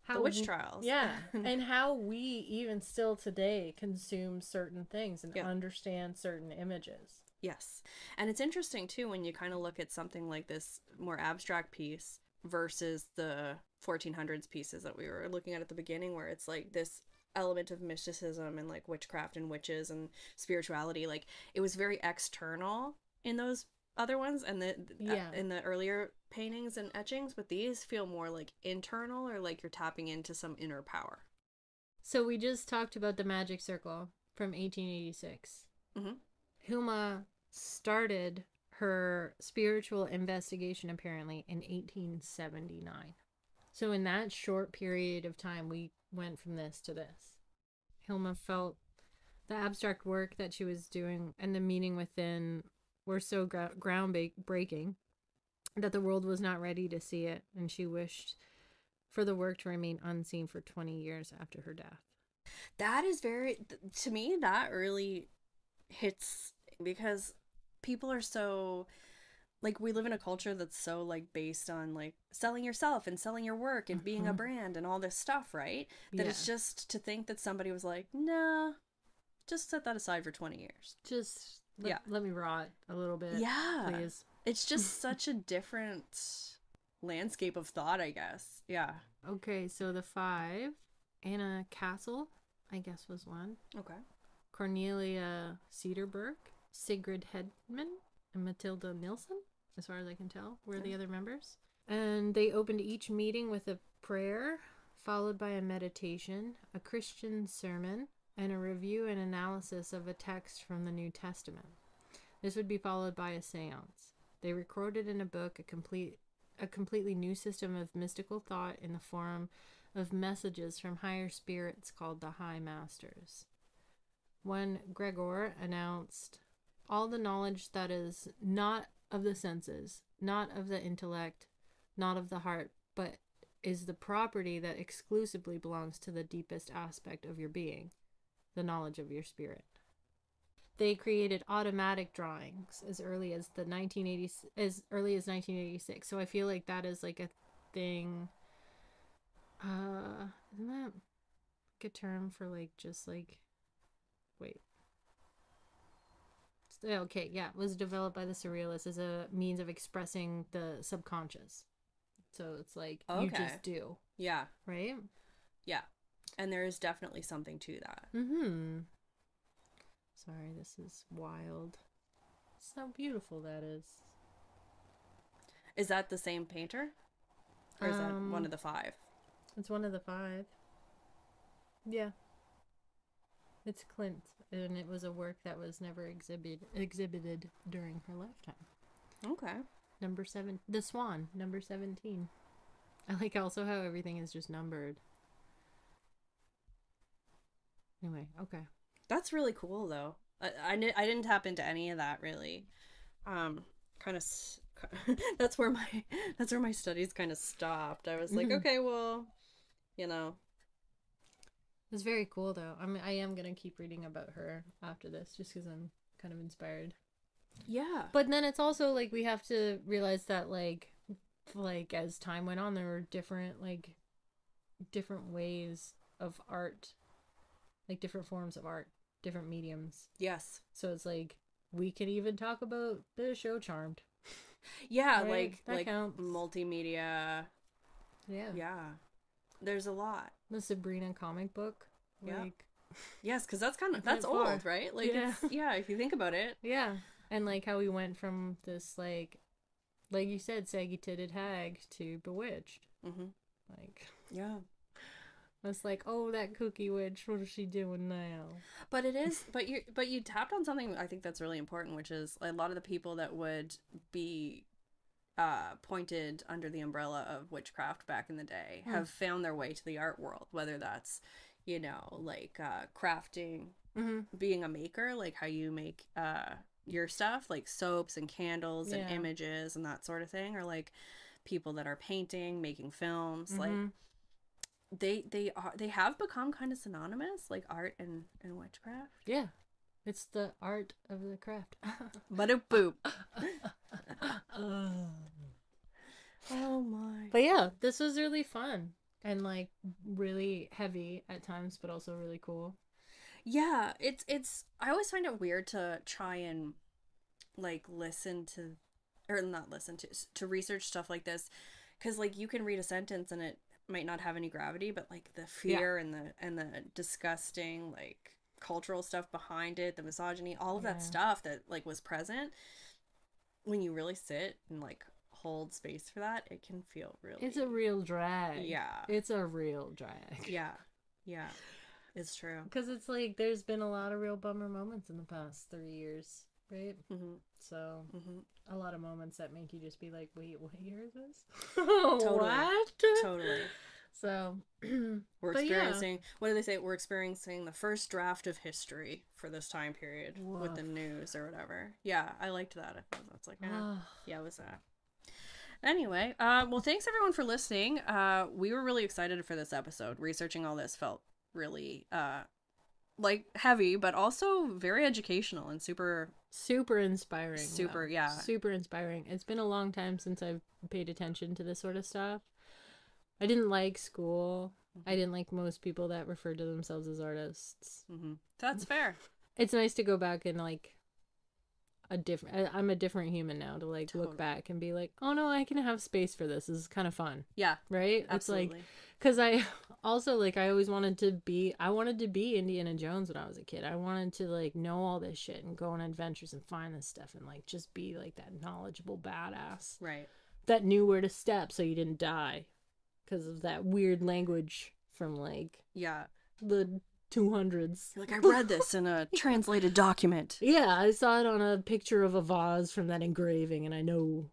the witch trials. Yeah. And how we even still today consume certain things and understand certain images. Yes. And it's interesting too when you kind of look at something like this more abstract piece versus the 1400s pieces that we were looking at the beginning, where it's like this element of mysticism and like witchcraft and witches and spirituality. Like it was very external in those other ones and in the earlier paintings and etchings, but these feel more like internal, or like you're tapping into some inner power. So we just talked about the magic circle from 1886. Mm-hmm. Hilma started her spiritual investigation apparently in 1879. So in that short period of time, we went from this to this. Hilma felt the abstract work that she was doing and the meaning within were so groundbreaking that the world was not ready to see it, and she wished for the work to remain unseen for 20 years after her death. That is to me, that really hits, because people are so, like, we live in a culture that's so, like, based on, like, selling yourself and selling your work and being a brand and all this stuff, right? That it's just to think that somebody was like, nah, just set that aside for 20 years. Just let me rot a little bit. Yeah. Please. It's just such a different landscape of thought, I guess. Yeah. Okay, so the 5, Anna Castle, I guess, was one. Okay. Cornelia Cederberg, Sigrid Hedman, and Matilda Nilsson, as far as I can tell, were the other members. And they opened each meeting with a prayer, followed by a meditation, a Christian sermon, and a review and analysis of a text from the New Testament. This would be followed by a seance. They recorded in a book a completely new system of mystical thought in the form of messages from higher spirits called the High Masters. When Gregor announced, all the knowledge that is not of the senses, not of the intellect, not of the heart, but is the property that exclusively belongs to the deepest aspect of your being, the knowledge of your spirit. They created automatic drawings as early as 1986. So I feel like that is like a thing. Isn't that like a term for like just like, wait. Okay, yeah, it was developed by the Surrealists as a means of expressing the subconscious. So it's like you just do. Yeah. Right? Yeah. And there is definitely something to that. Mm-hmm. Sorry, this is wild. So beautiful that is. Is that the same painter? Or is that one of the 5? It's one of the 5. Yeah. It's Clint, and it was a work that was never exhibited during her lifetime. Okay. Number 7, The Swan, number 17. I like also how everything is just numbered. Anyway, okay. That's really cool, though. I didn't tap into any of that, really. Kind of that's where my studies kind of stopped. I was like, okay, well, you know. It's very cool, though. I am gonna keep reading about her after this, just because I'm kind of inspired. Yeah. But then it's also like we have to realize that like as time went on, there were different ways of art, like different forms of art, different mediums. Yes. So it's like we can even talk about the show Charmed. Yeah, right? like counts. Multimedia. Yeah. Yeah. There's a lot. The Sabrina comic book. Yeah. Like Yes, because that's Went that's far. old, right? Like, Yeah. if you think about it. Yeah. And like how we went from this like you said, saggy titted hag to bewitched. Mm-hmm. Like, Yeah. it's like, oh, that kooky witch, what is she doing now? But you tapped on something I think that's really important, which is a lot of the people that would be pointed under the umbrella of witchcraft back in the day have found their way to the art world, whether that's, like crafting, being a maker, like how you make your stuff, like soaps and candles and images and that sort of thing, or like people that are painting, making films, like they have become kind of synonymous, like art and witchcraft. Yeah. It's the art of the craft. But a boop. Oh my. But yeah, this was really fun and like really heavy at times, but also really cool. Yeah, it's I always find it weird to try and like listen to, or not listen to research stuff like this, because like you can read a sentence and it might not have any gravity, but like the fear and the disgusting like cultural stuff behind it, the misogyny, all of that stuff that like was present, when you really sit and like hold space for that, it can feel really, it's a real drag. Yeah, it's a real drag. Yeah it's true, because it's like there's been a lot of real bummer moments in the past 3 years, right? So a lot of moments that make you just be like, wait, what year is this? What? Totally. So we're experiencing, what do they say? We're experiencing the first draft of history for this time period. Woof. With the news or whatever. Yeah, I liked that. I thought that's like, yeah, it was that. Anyway, well, thanks everyone for listening. We were really excited for this episode. Researching all this felt really like heavy, but also very educational and super inspiring. Super inspiring. It's been a long time since I've paid attention to this sort of stuff. I didn't like school. I didn't like most people that referred to themselves as artists. That's fair. It's nice to go back and like I'm a different human now, to like look back and be like, oh no, I can have space for this. This is kind of fun. Yeah. Right? Absolutely. It's like, because I also like, I always wanted to be Indiana Jones when I was a kid. I wanted to like know all this shit and go on adventures and find this stuff and like just be like that knowledgeable badass. Right. That knew where to step so you didn't die. Because of that weird language from like the 200s. Like, I read this in a translated document. Yeah, I saw it on a picture of a vase from that engraving, and I know.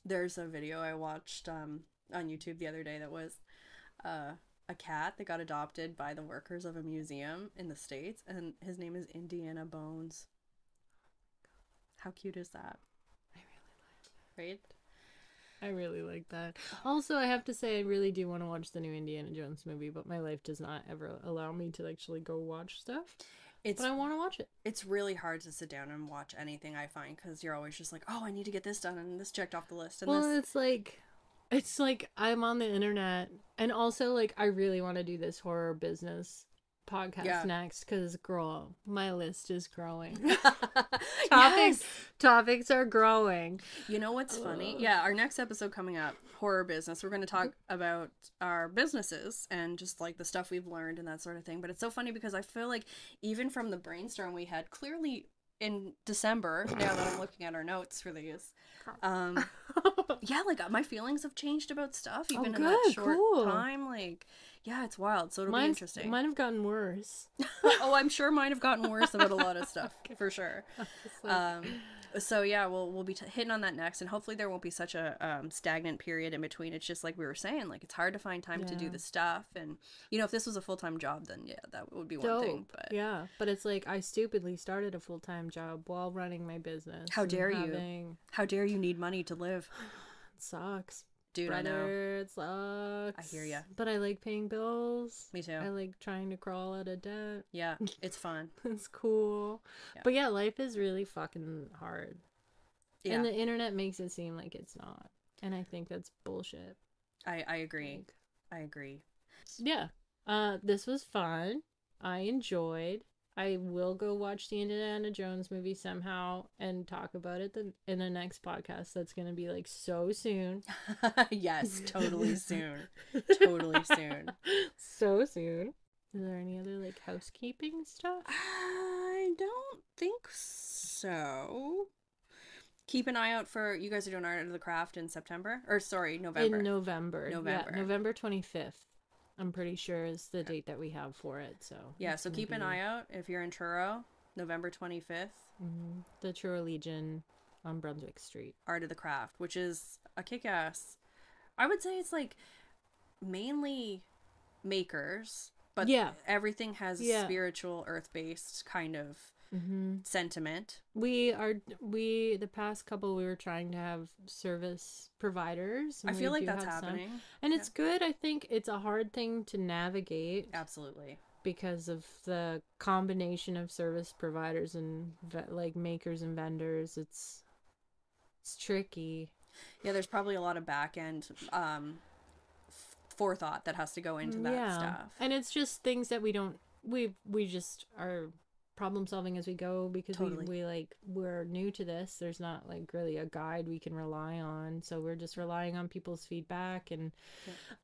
There's a video I watched on YouTube the other day that was a cat that got adopted by the workers of a museum in the States, and his name is Indiana Bones. How cute is that? I really like that. Right? I really like that. Also, I have to say, I really do want to watch the new Indiana Jones movie, but my life does not ever allow me to actually go watch stuff. But I want to watch it. It's really hard to sit down and watch anything, I find, because you're always just like, oh, I need to get this done and this checked off the list. And it's like I'm on the internet, and also like I really want to do this horror business podcast next, because girl, my list is growing. Topics are growing. You know what's funny? Yeah, our next episode coming up, horror business, we're going to talk about our businesses and just like the stuff we've learned and that sort of thing. But it's so funny because I feel like even from the brainstorm we had clearly in December, now that I'm looking at our notes for these, like my feelings have changed about stuff even in that short time. Like, yeah, it's wild. So it'll be interesting. Mine have gotten worse. Oh, I'm sure mine have gotten worse about a lot of stuff for sure. So yeah, we'll be hitting on that next, and hopefully there won't be such a stagnant period in between. It's just like we were saying, like it's hard to find time to do the stuff, and if this was a full-time job, then yeah, that would be one thing. But but it's like I stupidly started a full-time job while running my business. How dare you? How dare you need money to live? It sucks. Dude, brother, I know. It sucks. I hear ya. But I like paying bills. Me too. I like trying to crawl out of debt. Yeah, it's fun. It's cool. Yeah. But yeah, life is really fucking hard. Yeah. And the internet makes it seem like it's not. And I think that's bullshit. I agree. I agree. Yeah. This was fun. I enjoyed. I will go watch the Indiana Jones movie somehow and talk about it in the next podcast. That's going to be like so soon. Yes, totally soon. Totally soon. So soon. Is there any other like housekeeping stuff? I don't think so. Keep an eye out for, you guys are doing Art of the Craft in September? Or sorry, November. In November. November. Yeah, November 25th. I'm pretty sure is the date that we have for it. So yeah, so keep an eye out if you're in Truro, November 25th. The Truro Legion on Brunswick Street. Art of the Craft, which is a kick-ass. I would say it's like mainly makers, but yeah, everything has a spiritual, earth-based kind of sentiment. The past couple we were trying to have service providers. I feel like that's happening. And it's good. I think it's a hard thing to navigate. Absolutely. Because of the combination of service providers and like makers and vendors. It's tricky. Yeah, there's probably a lot of back end forethought that has to go into that stuff. And it's just things that we just are problem solving as we go, because we're new to this. There's not like really a guide we can rely on, so we're just relying on people's feedback and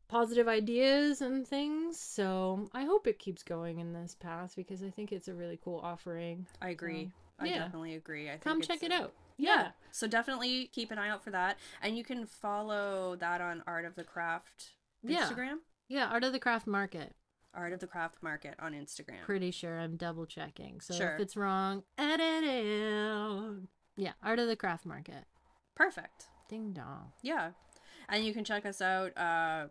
positive ideas and things. So I hope it keeps going in this path, because I think it's a really cool offering. I agree. I definitely agree. I think come check it out. Yeah. So definitely keep an eye out for that. And you can follow that on Art of the Craft Instagram. Yeah, Art of the Craft Market. Art of the Craft Market on Instagram. Pretty sure. I'm double checking. So if it's wrong, edit it. Yeah, Art of the Craft Market. Perfect. Ding dong. Yeah. And you can check us out,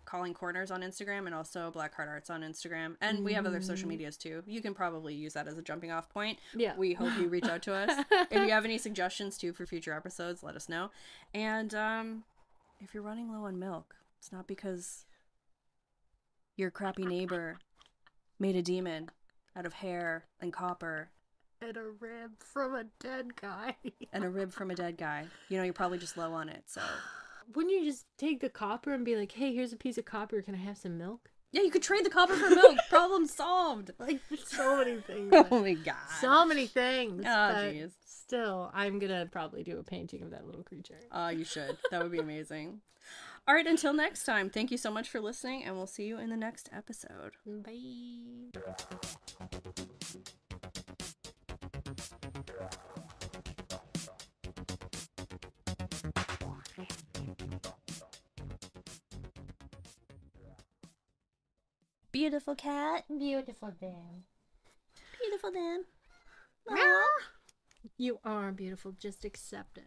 Calling Corners on Instagram, and also Blackheart Arts on Instagram. And we have other social medias too. You can probably use that as a jumping off point. Yeah. We hope you reach out to us. If you have any suggestions too for future episodes, let us know. And if you're running low on milk, it's not because your crappy neighbor made a demon out of hair and copper. And a rib from a dead guy. And a rib from a dead guy. You know, you're probably just low on it, so. Wouldn't you just take the copper and be like, hey, here's a piece of copper, can I have some milk? Yeah, you could trade the copper for milk. Problem solved. Like, there's so many things. Oh my god. So many things. Oh, jeez. Still, I'm gonna probably do a painting of that little creature. You should. That would be amazing. All right, until next time, thank you so much for listening, and we'll see you in the next episode. Bye. Beautiful cat. Beautiful Dan. Beautiful Dan. You are beautiful, just accept it.